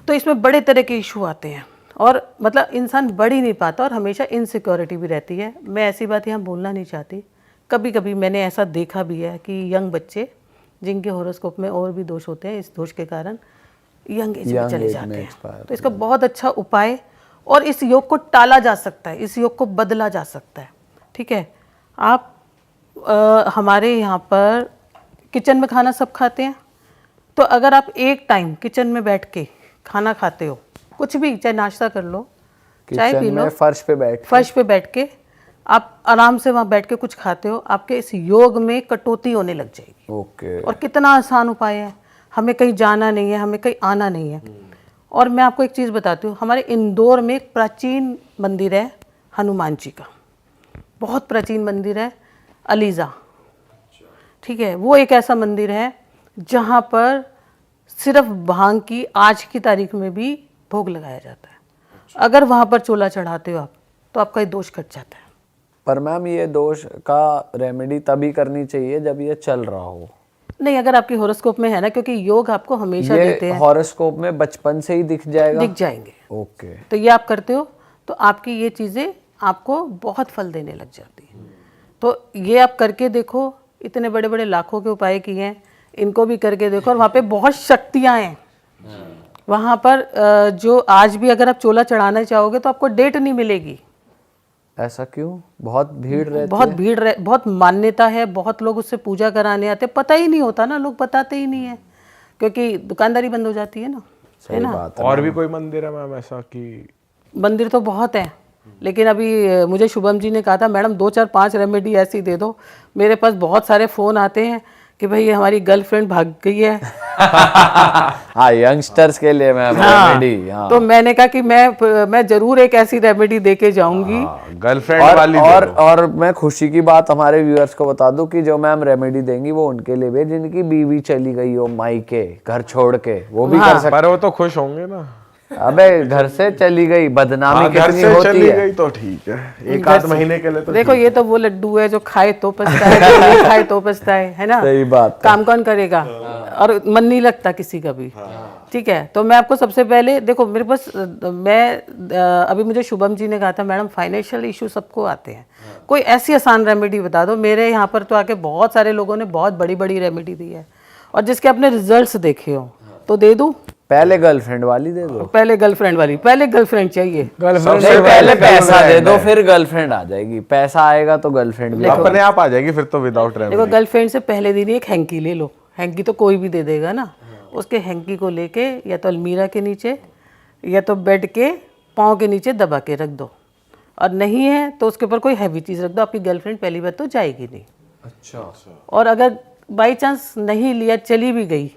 Speaker 2: तो इसमें बड़े तरह के इशू आते हैं, और मतलब इंसान बढ़ ही नहीं पाता, और हमेशा इनसिक्योरिटी भी रहती है। मैं ऐसी बात यहाँ बोलना नहीं चाहती, कभी कभी मैंने ऐसा देखा भी है कि यंग बच्चे जिनके हॉरोस्कोप में और भी दोष होते हैं, इस दोष के कारण यंग एज में चले जाते हैं। तो इसका बहुत अच्छा उपाय, और इस योग को टाला जा सकता है, इस योग को बदला जा सकता है। ठीक है। आप हमारे यहाँ पर किचन में खाना सब खाते हैं, तो अगर आप एक टाइम किचन में बैठ के खाना खाते हो, कुछ भी, चाहे नाश्ता कर लो, चाय पी
Speaker 1: किचन
Speaker 2: लो,
Speaker 1: में
Speaker 2: फर्श पे बैठ के आप आराम से वहाँ बैठ के कुछ खाते हो, आपके इस योग में कटौती होने लग जाएगी।
Speaker 1: ओके।
Speaker 2: और कितना आसान उपाय है, हमें कहीं जाना नहीं है, हमें कहीं आना नहीं है। और मैं आपको एक चीज़ बताती हूँ, हमारे इंदौर में एक प्राचीन मंदिर है हनुमान जी का, बहुत प्राचीन मंदिर है, अलीजा, ठीक है। वो एक ऐसा मंदिर है जहाँ पर सिर्फ भांग की आज की तारीख में भी भोग लगाया जाता है। अगर वहाँ पर चोला चढ़ाते हो आप, तो आपका ये दोष कट जाता है।
Speaker 1: पर मैम ये दोष का रेमेडी तभी करनी चाहिए जब ये चल रहा हो।
Speaker 2: नहीं, अगर आपकी हॉरोस्कोप में है ना, क्योंकि योग आपको हमेशा देते
Speaker 1: ये
Speaker 2: हैं,
Speaker 1: हॉरोस्कोप में बचपन से ही दिख जाएगा?
Speaker 2: दिख जाएंगे।
Speaker 1: ओके।
Speaker 2: तो ये आप करते हो तो आपकी ये चीज़ें आपको बहुत फल देने लग जाती हैं। तो ये आप करके देखो, इतने बड़े बड़े लाखों के उपाय किए हैं, इनको भी करके देखो। और वहाँ पे बहुत शक्तियाँ हैं। वहाँ पर जो आज भी अगर आप चोला चढ़ाना चाहोगे तो आपको डेट नहीं मिलेगी।
Speaker 1: ऐसा क्यों? बहुत भीड़ रहती
Speaker 2: बहुत
Speaker 1: है?
Speaker 2: भीड़ बहुत मान्यता है, बहुत लोग उससे पूजा कराने आते हैं, पता ही नहीं होता ना, लोग बताते ही नहीं है, क्योंकि दुकानदारी बंद हो जाती है ना, है ना।
Speaker 1: बात है।
Speaker 3: और भी कोई मंदिर है मैम ऐसा कि?
Speaker 2: मंदिर तो बहुत है, लेकिन अभी मुझे शुभम जी ने कहा था मैडम 2 4 5 रेमेडी ऐसी दे दो। मेरे पास बहुत सारे फ़ोन आते हैं कि भाई हमारी गर्लफ्रेंड भाग गई है।
Speaker 1: हाँ, यंगस्टर्स के लिए मैम रेमेडी। हाँ।
Speaker 2: तो मैंने कहा कि मैं जरूर एक ऐसी रेमेडी दे के जाऊंगी।
Speaker 3: गर्लफ्रेंड
Speaker 1: और
Speaker 3: वाली
Speaker 1: और मैं खुशी की बात हमारे व्यूअर्स को बता दूं कि जो मैम रेमेडी देंगी वो उनके लिए भी है जिनकी बीवी चली गई हो मायके, घर छोड़ के, वो भी कर सकते।
Speaker 3: पर वो तो खुश होंगे ना।
Speaker 1: अबे घर से चली गई, बदनामी
Speaker 3: घर
Speaker 1: कितनी
Speaker 3: से
Speaker 1: होती
Speaker 3: चली
Speaker 1: है।
Speaker 3: गई तो ठीक है, एक आध महीने के लिए तो
Speaker 2: देखो ये तो वो लड्डू है जो खाए तो पछता है, जो नहीं खाए तो पछता है ना।
Speaker 1: सही बात है।
Speaker 2: काम कौन करेगा, और मन नहीं लगता किसी का भी। ठीक है, तो मैं आपको सबसे पहले देखो, मेरे पास अभी मुझे शुभम जी ने कहा था मैडम फाइनेंशियल इशू सबको आते हैं, कोई ऐसी आसान रेमेडी बता दो। मेरे यहाँ पर तो आके बहुत सारे लोगों ने बहुत बड़ी बड़ी रेमेडी दी है, और जिसके अपने रिजल्ट्स देखे हो तो दे दूं।
Speaker 1: पहले गर्लफ्रेंड वाली दे दो।
Speaker 2: पहले गर्लफ्रेंड वाली, पहले गर्लफ्रेंड चाहिए।
Speaker 4: गर्लफ्रेंड
Speaker 1: नहीं, पहले पैसा दे दो, फिर गर्लफ्रेंड आ जाएगी। पैसा आएगा तो गर्लफ्रेंड भी
Speaker 3: अपने आप आ जाएगी फिर तो विदाउट रेमेडी।
Speaker 2: देखो गर्लफ्रेंड से पहले दिन ही एक हैंकी ले लो, हैंकी तो कोई भी दे देगा ना। उसके हैंकी को लेके या तो अलमीरा के नीचे या तो बेड के पाँव के नीचे दबा के रख दो, और नहीं है तो उसके ऊपर कोई हैवी चीज़ रख दो। आपकी गर्लफ्रेंड पहली बार तो जाएगी नहीं।
Speaker 1: अच्छा।
Speaker 2: और अगर बाई चांस नहीं लिया, चली भी गई,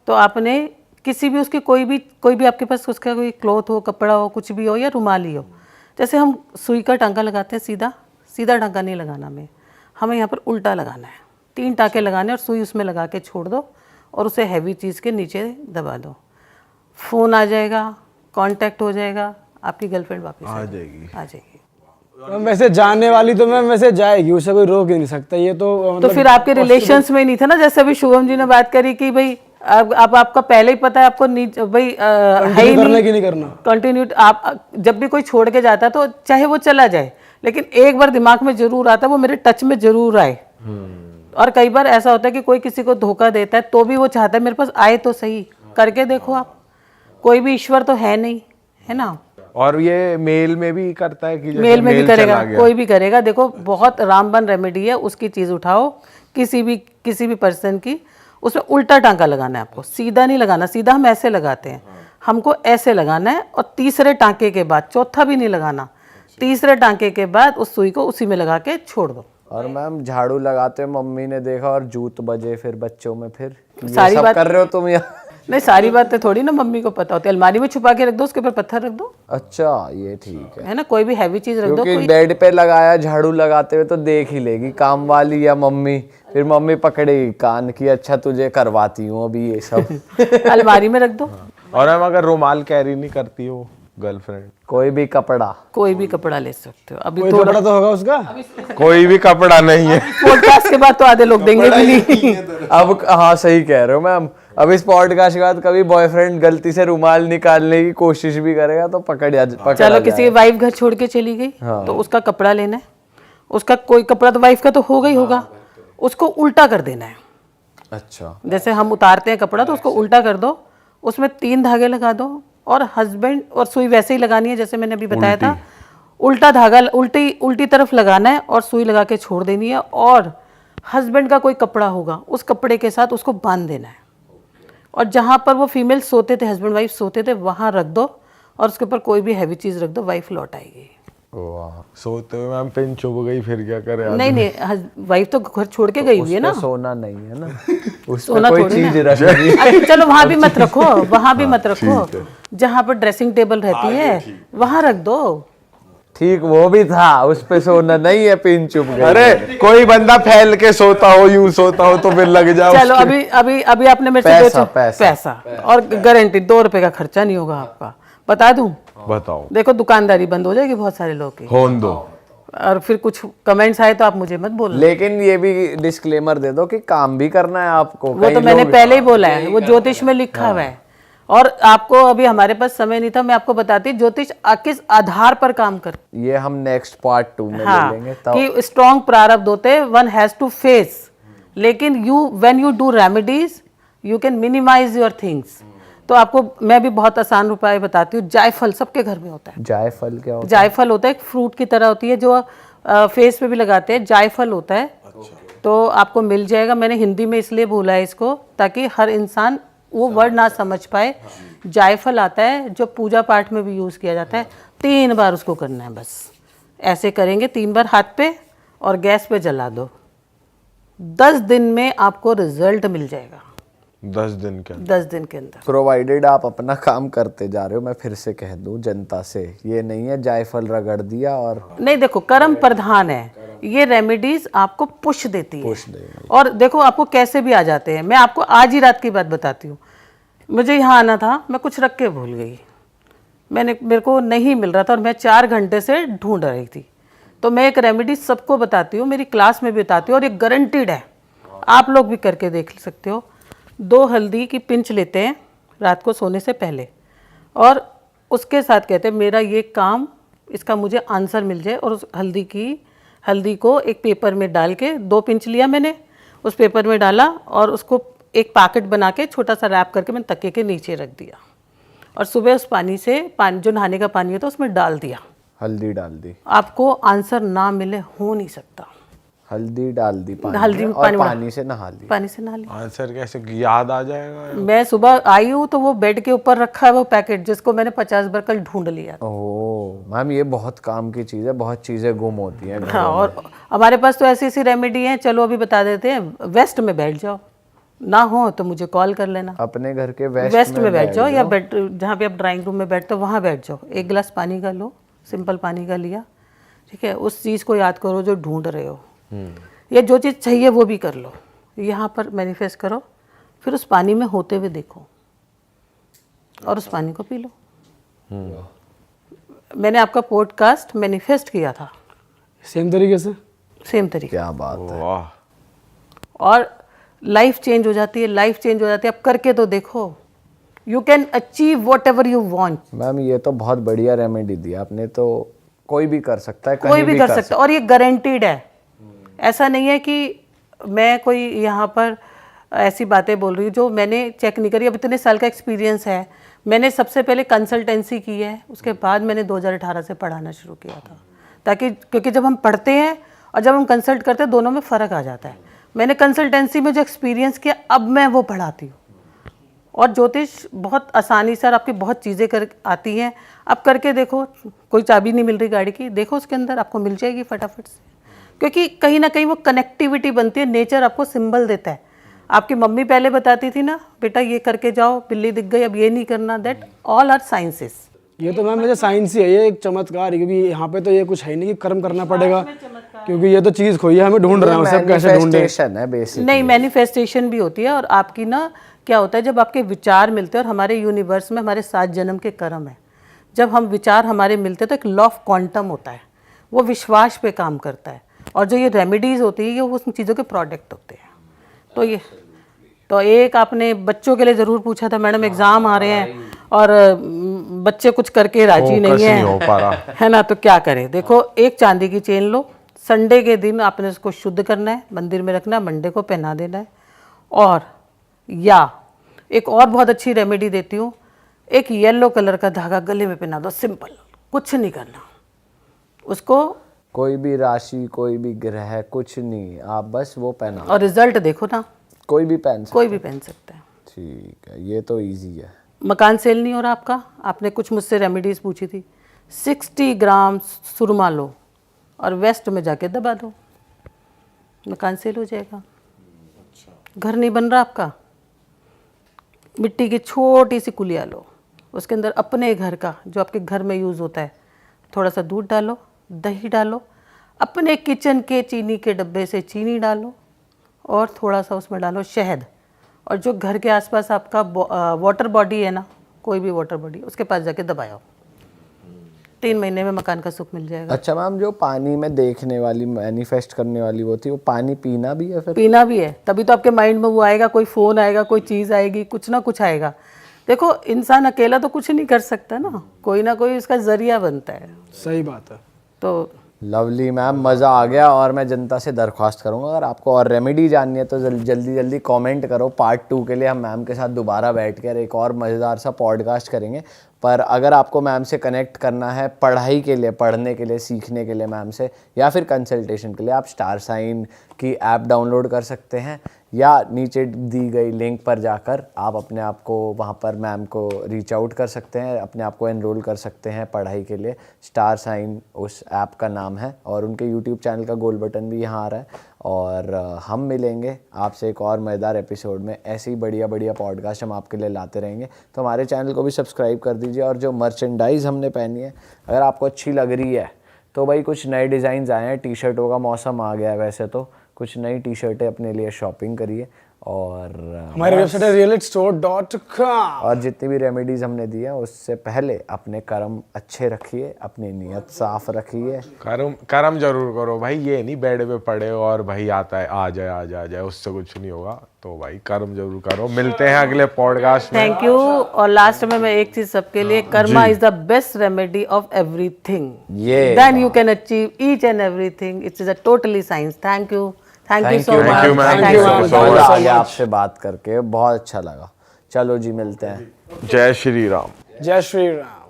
Speaker 2: तो आपने किसी भी उसकी कोई भी आपके पास उसका कोई क्लॉथ हो, कपड़ा हो, कुछ भी हो, या रुमाल ही हो, जैसे हम सुई का टांका लगाते हैं, सीधा सीधा टांका नहीं लगाना हमें यहाँ पर उल्टा लगाना है। 3 टाँके लगाने और सुई उसमें लगा के छोड़ दो, और उसे हैवी चीज़ के नीचे दबा दो। फ़ोन आ जाएगा, कांटेक्ट हो जाएगा, आपकी गर्लफ्रेंड वापस आ जाएगी।
Speaker 4: मैम वैसे जाने वाली तो मैम वैसे जाएगी, उसे कोई रोक ही नहीं सकता। ये तो
Speaker 2: तो फिर आपके रिलेशंस में ही नहीं था ना, जैसे अभी शुभम जी ने बात करी कि भाई अब आपका पहले ही पता है आपको भाई है ही
Speaker 4: करना कि नहीं करना।
Speaker 2: कंटिन्यू आप जब भी कोई छोड़ के जाता है तो चाहे वो चला जाए, लेकिन एक बार दिमाग में जरूर आता है वो मेरे टच में जरूर आए। और कई बार ऐसा होता है कि कोई किसी को धोखा देता है तो भी वो चाहता है मेरे पास आए तो सही। करके देखो आप, कोई भी ईश्वर तो है नहीं, है ना।
Speaker 3: और ये मेल में भी करता है कि जैसे
Speaker 2: मेल में भी करेगा,
Speaker 3: चला गया।
Speaker 2: कोई भी करेगा। देखो बहुत रामबन रेमेडी है, उसकी चीज़ उठाओ, किसी भी पर्सन की, उसमें उल्टा टांका लगाना है आपको, सीधा नहीं लगाना। सीधा हम ऐसे लगाते हैं, हमको ऐसे लगाना है, और तीसरे टांके के बाद, चौथा भी नहीं लगाना, तीसरे टांके के बाद उस सुई को उसी में लगा के छोड़ दो।
Speaker 1: और मैम झाड़ू लगाते हुए मम्मी ने देखा और जूत बजे फिर बच्चों में, फिर ये
Speaker 2: सारी
Speaker 1: सब
Speaker 2: बात
Speaker 1: कर रहे हो तुम यहाँ?
Speaker 2: नहीं, सारी बातें थोड़ी ना मम्मी को पता होती है। अलमारी में छुपा के रख दो, उसके ऊपर पत्थर रख दो,
Speaker 1: अच्छा ये ठीक है।
Speaker 2: है ना। कोई भी हैवी चीज रख दो।
Speaker 1: क्योंकि बेड पे लगाया झाड़ू लगाते हुए तो देख ही लेगी काम वाली या मम्मी, फिर मम्मी पकड़ेगी कान की, अच्छा तुझे करवाती हूँ अभी ये सब।
Speaker 2: अलमारी में रख दो।
Speaker 3: और हम अगर रुमाल कैरी नहीं करती हो गर्लफ्रेंड,
Speaker 1: कोई भी कपड़ा
Speaker 2: ले सकते हो। अभी
Speaker 4: कोई कपड़ा तो होगा उसका।
Speaker 3: कोई भी कपड़ा नहीं है।
Speaker 2: पॉडकास्ट के बाद तो आधे लोग देंगे भी नहीं।
Speaker 1: अब हाँ सही कह रहे हो मैम। अब इस पॉडकास्ट के बाद कभी बॉयफ्रेंड गलती से रुमाल निकालने की कोशिश भी करेगा तो
Speaker 2: चलो किसी वाइफ घर छोड़ के चली गई, तो उसका कपड़ा लेना है। उसका कोई कपड़ा तो वाइफ का तो होगा ही होगा, उसको उल्टा कर देना है।
Speaker 1: अच्छा,
Speaker 2: जैसे हम उतारते हैं कपड़ा तो उसको उल्टा कर दो, उसमें 3 धागे लगा दो, और हस्बैंड और सुई वैसे ही लगानी है जैसे मैंने अभी बताया था। उल्टा धागा उल्टी उल्टी तरफ लगाना है और सुई लगा के छोड़ देनी है, और हस्बैंड का कोई कपड़ा होगा उस कपड़े के साथ उसको बांध देना है, और जहाँ पर वो फीमेल सोते थे, हस्बैंड वाइफ सोते थे, वहाँ रख दो और उसके ऊपर कोई भी हैवी चीज़ रख दो, वाइफ लौट आएगी।
Speaker 3: वाह, सोते हुए मैम पिन चुभ गई फिर क्या करे?
Speaker 2: नहीं नहीं, वाइफ तो घर छोड़ के गई हुई है ना,
Speaker 1: सोना नहीं है ना, उस
Speaker 2: सोना
Speaker 1: पे कोई
Speaker 2: थोड़ी ना।
Speaker 1: चीज रख दी।
Speaker 2: अच्छा चलो वहाँ भी मत रखो, वहाँ भी मत रखो, जहाँ पर ड्रेसिंग टेबल रहती है वहाँ रख दो।
Speaker 1: ठीक, वो भी था, उस पे सोना नहीं है, पिन चुप गई।
Speaker 3: अरे कोई बंदा फैल के सोता हो, यूं सोता हो तो फिर लग जाओ।
Speaker 2: चलो अभी अभी अभी आपने मेरे से
Speaker 1: पैसा, पैसा।
Speaker 2: पैसा और गारंटी 2 रुपए का खर्चा नहीं होगा आपका, बता दूं।
Speaker 3: बताओ।
Speaker 2: देखो दुकानदारी बंद हो जाएगी बहुत सारे लोग की,
Speaker 3: होन दो।
Speaker 2: और फिर कुछ कमेंट्स आए तो आप मुझे मत बोलना।
Speaker 1: लेकिन ये भी डिस्क्लेमर दे दो कि काम भी करना है आपको।
Speaker 2: वो
Speaker 1: कई
Speaker 2: तो मैंने
Speaker 1: लोग-
Speaker 2: पहले ही बोला है, वो ज्योतिष में लिखा हुआ है। और आपको अभी हमारे पास समय नहीं था, मैं आपको बताती ज्योतिष किस आधार पर काम कर,
Speaker 1: ये हम नेक्स्ट पार्ट 2 में
Speaker 2: हाँ,
Speaker 1: ले लेंगे तब।
Speaker 2: कि स्ट्रॉन्ग प्रारब्ध होते हैं, वन हैज टू फेस, लेकिन you when you do remedies you can minimise your things. तो आपको मैं भी बहुत आसान उपाय बताती हूँ। जायफल सबके घर में होता है।
Speaker 1: जायफल क्या होता
Speaker 2: जायफल होता है, एक फ्रूट की तरह होती है जो फेस पे भी लगाते हैं, जायफल होता है। तो आपको मिल जाएगा, मैंने हिंदी में इसलिए बोला है इसको ताकि हर इंसान वो वर्ड ना समझ पाए। जायफल आता है जो पूजा पाठ में भी यूज़ किया जाता है, 3 बार उसको करना है, बस ऐसे करेंगे 3 बार हाथ पे और गैस पे जला दो। 10 दिन में आपको रिजल्ट मिल जाएगा।
Speaker 3: 10 दिन के अंदर?
Speaker 2: 10 दिन के अंदर।
Speaker 1: प्रोवाइडेड आप अपना काम करते जा रहे हो। मैं फिर से कह दूं जनता से, ये नहीं है जायफल रगड़ दिया और
Speaker 2: नहीं, देखो कर्म प्रधान है, ये रेमेडीज आपको पुश देती है।
Speaker 1: पुश देगी।
Speaker 2: और देखो आपको कैसे भी आ जाते हैं। मैं आपको आज ही रात की बात बताती हूँ। मुझे यहाँ आना था, मैं कुछ रख के भूल गई, मेरे को नहीं मिल रहा था और मैं 4 घंटे से ढूंढ रही थी। तो मैं एक रेमेडी सबको बताती हूँ, मेरी क्लास में भी बताती हूँ, और ये गारंटीड है, आप लोग भी करके देख सकते हो। 2 हल्दी की पिंच लेते हैं रात को सोने से पहले, और उसके साथ कहते हैं मेरा ये काम, इसका मुझे आंसर मिल जाए। और उस हल्दी को एक पेपर में डाल के, 2 पिंच लिया मैंने, उस पेपर में डाला और उसको एक पैकेट बना के छोटा सा रैप करके मैंने तकिए के नीचे रख दिया, और सुबह उस पानी जो नहाने का पानी होता है उसमें डाल दिया।
Speaker 1: हल्दी डाल दी,
Speaker 2: आपको आंसर ना मिले हो नहीं सकता।
Speaker 1: हल्दी डाल दी पानी
Speaker 2: हल्दी
Speaker 1: में
Speaker 2: में
Speaker 1: और पानी से नहा ली।
Speaker 2: पानी से नहा लिया।
Speaker 3: आंसर कैसे याद आ जाएगा?
Speaker 2: मैं सुबह आई हूँ तो वो बेड के ऊपर रखा है वो पैकेट, जिसको मैंने 50 बार कल ढूंढ लिया।
Speaker 1: ओह मैम, ये बहुत काम की चीज़ है, बहुत चीज़ें गुम होती हैं।
Speaker 2: हाँ, और हमारे पास तो ऐसी ऐसी रेमेडी है, चलो अभी बता देते हैं। वेस्ट में बैठ जाओ, ना हो तो मुझे कॉल कर लेना।
Speaker 1: अपने घर के
Speaker 2: वेस्ट में बैठ जाओ, या बेड जहाँ पे आप ड्राइंग रूम में बैठते हो वहाँ बैठ जाओ। 1 गिलास पानी का लो, सिंपल पानी का लिया, ठीक है। उस चीज़ को याद करो जो ढूंढ रहे हो, या जो चीज़ चाहिए वो भी कर लो, यहाँ पर मैनिफेस्ट करो, फिर उस पानी में होते हुए देखो और उस पानी को पी लो। मैंने आपका पॉडकास्ट मैनिफेस्ट किया था
Speaker 4: सेम तरीके से।
Speaker 2: सेम तरीके,
Speaker 1: क्या बात है।
Speaker 3: वाह,
Speaker 2: और लाइफ चेंज हो जाती है, लाइफ चेंज हो जाती है। आप करके तो देखो, you can achieve what ever you want.
Speaker 1: Ma'am ये तो बहुत बढ़िया रेमेडी दी आपने, तो कोई भी कर सकता है,
Speaker 2: कोई भी कर सकता है, और ये गारंटीड है। ऐसा नहीं है कि मैं कोई यहाँ पर ऐसी बातें बोल रही हूँ जो मैंने चेक नहीं करी। अब इतने साल का एक्सपीरियंस है। मैंने सबसे पहले कंसल्टेंसी की है, उसके बाद मैंने 2018 से पढ़ाना शुरू किया था, ताकि क्योंकि जब हम पढ़ते हैं और जब हम कंसल्ट करते हैं दोनों में फ़र्क आ जाता है। मैंने कंसल्टेंसी में जो एक्सपीरियंस किया अब मैं वो पढ़ाती हूँ। और ज्योतिष बहुत आसानी से, और आपकी बहुत चीज़ें कर आती हैं, आप करके देखो। कोई चाबी नहीं मिल रही गाड़ी की, देखो उसके अंदर आपको मिल जाएगी फटाफट से, क्योंकि कहीं ना कहीं वो कनेक्टिविटी बनती है। नेचर आपको सिंबल देता है। आपकी मम्मी पहले बताती थी ना, बेटा ये करके जाओ, बिल्ली दिख गई, अब ये नहीं करना। That all are sciences.
Speaker 4: ये तो मैम मुझे साइंस ही है, ये एक चमत्कार है, क्योंकि यहाँ पे तो ये कुछ है नहीं कि कर्म करना पड़ेगा, क्योंकि ये तो चीज़ खोई है, हमें ढूंढ रहे हैं उसे, अब कैसे ढूंढे।
Speaker 1: मैनिफेस्टेशन है बेसिकली।
Speaker 2: नहीं, मैनिफेस्टेशन भी होती है। और आपकी ना क्या होता है, जब आपके विचार मिलते हैं, और हमारे यूनिवर्स में हमारे 7 जन्म के कर्म है, जब हम विचार हमारे मिलते हैं तो एक लॉ ऑफ क्वांटम होता है, वो विश्वास पे काम करता है। और जो ये रेमेडीज़ होती है ये उन चीज़ों के प्रोडक्ट होते हैं। तो एक आपने बच्चों के लिए ज़रूर पूछा था, मैडम एग्ज़ाम आ रहे हैं और बच्चे कुछ करके राजी नहीं
Speaker 3: हो पा रहा
Speaker 2: है ना, तो क्या करें। देखो, एक चांदी की चेन लो, संडे के दिन आपने उसको शुद्ध करना है, मंदिर में रखना है, मंडे को पहना देना है। और या एक और बहुत अच्छी रेमेडी देती हूँ, एक येलो कलर का धागा गले में पहना दो, सिंपल, कुछ नहीं करना, उसको,
Speaker 1: कोई भी राशि, कोई भी ग्रह, कुछ नहीं, आप बस वो पहना,
Speaker 2: और रिजल्ट देखो ना,
Speaker 1: कोई भी पहन सकता
Speaker 2: कोई भी पहन सकता है।
Speaker 1: है। ठीक है, ये तो इजी है।
Speaker 2: मकान सेल नहीं हो रहा आपका, आपने कुछ मुझसे रेमेडीज पूछी थी, 60 ग्राम सुरमा लो और वेस्ट में जाके दबा दो, मकान सेल हो जाएगा। घर नहीं बन रहा आपका, मिट्टी की छोटी सी कुलिया लो, उसके अंदर अपने घर का जो आपके घर में यूज़ होता है, थोड़ा सा दूध डालो, दही डालो, अपने किचन के चीनी के डब्बे से चीनी डालो और थोड़ा सा उसमें डालो शहद, और जो घर के आसपास आपका वाटर बॉडी है ना, कोई भी वाटर बॉडी, उसके पास जाके दबाओ, 3 महीने में मकान का सुख मिल जाएगा।
Speaker 1: अच्छा मैम, जो पानी में देखने वाली, मैनिफेस्ट करने वाली वो थी, वो पानी पीना भी है फिर?
Speaker 2: पीना भी है, तभी तो आपके माइंड में वो आएगा, कोई फ़ोन आएगा, कोई चीज़ आएगी, कुछ ना कुछ आएगा। देखो इंसान अकेला तो कुछ नहीं कर सकता ना, कोई ना कोई उसका जरिया बनता है।
Speaker 4: सही बात है।
Speaker 2: तो
Speaker 1: लवली मैम, मज़ा आ गया। और मैं जनता से दरख्वास्त करूंगा, अगर आपको और रेमेडी जाननी है तो जल्दी जल्दी कमेंट करो। पार्ट 2 के लिए हम मैम के साथ दोबारा बैठ कर एक और मज़ेदार सा पॉडकास्ट करेंगे। पर अगर आपको मैम से कनेक्ट करना है पढ़ाई के लिए, पढ़ने के लिए, सीखने के लिए मैम से, या फिर कंसल्टेशन के लिए, आप स्टार साइन की ऐप डाउनलोड कर सकते हैं, या नीचे दी गई लिंक पर जाकर आप अपने आप को वहाँ पर मैम को रीच आउट कर सकते हैं, अपने आप को एनरोल कर सकते हैं पढ़ाई के लिए। स्टार साइन उस ऐप का नाम है, और उनके यूट्यूब चैनल का गोल बटन भी यहाँ आ रहा है। और हम मिलेंगे आपसे एक और मज़ेदार एपिसोड में। ऐसे ही बढ़िया बढ़िया पॉडकास्ट हम आपके लिए लाते रहेंगे, तो हमारे चैनल को भी सब्सक्राइब कर दीजिए। और जो मर्चेंडाइज़ हमने पहनी है, अगर आपको अच्छी लग रही है तो भाई कुछ नए डिज़ाइंस आए हैं, टी शर्टों का मौसम आ गया है वैसे तो, कुछ नई टी शर्टें अपने लिए शॉपिंग करिए। और
Speaker 4: हमारी वेबसाइट है realitstore.com।
Speaker 1: और जितनी भी रेमेडीज़ हमने दी है उससे पहले अपने कर्म अच्छे रखिए, अपनी नीयत साफ रखिए।
Speaker 3: कर्म जरूर करो भाई, ये नहीं बेड पे पड़े हो और भाई आता है आ जाए, उससे कुछ नहीं होगा। तो भाई कर्म जरूर करो। मिलते हैं अगले पॉडकास्ट में।
Speaker 2: Thank you. और लास्ट में मैं एक चीज सबके लिए, karma is the best remedy of everything,
Speaker 1: ये
Speaker 2: then you can achieve each and everything, it's a totally science. Thank you so
Speaker 3: Thank you,
Speaker 2: much.
Speaker 3: ma'am.
Speaker 4: Thank you, ma'am.
Speaker 1: मज़ा आ गया आपसे बात करके, बहुत अच्छा लगा। चलो जी, मिलते हैं।
Speaker 3: जय श्री राम।
Speaker 4: जय श्री राम।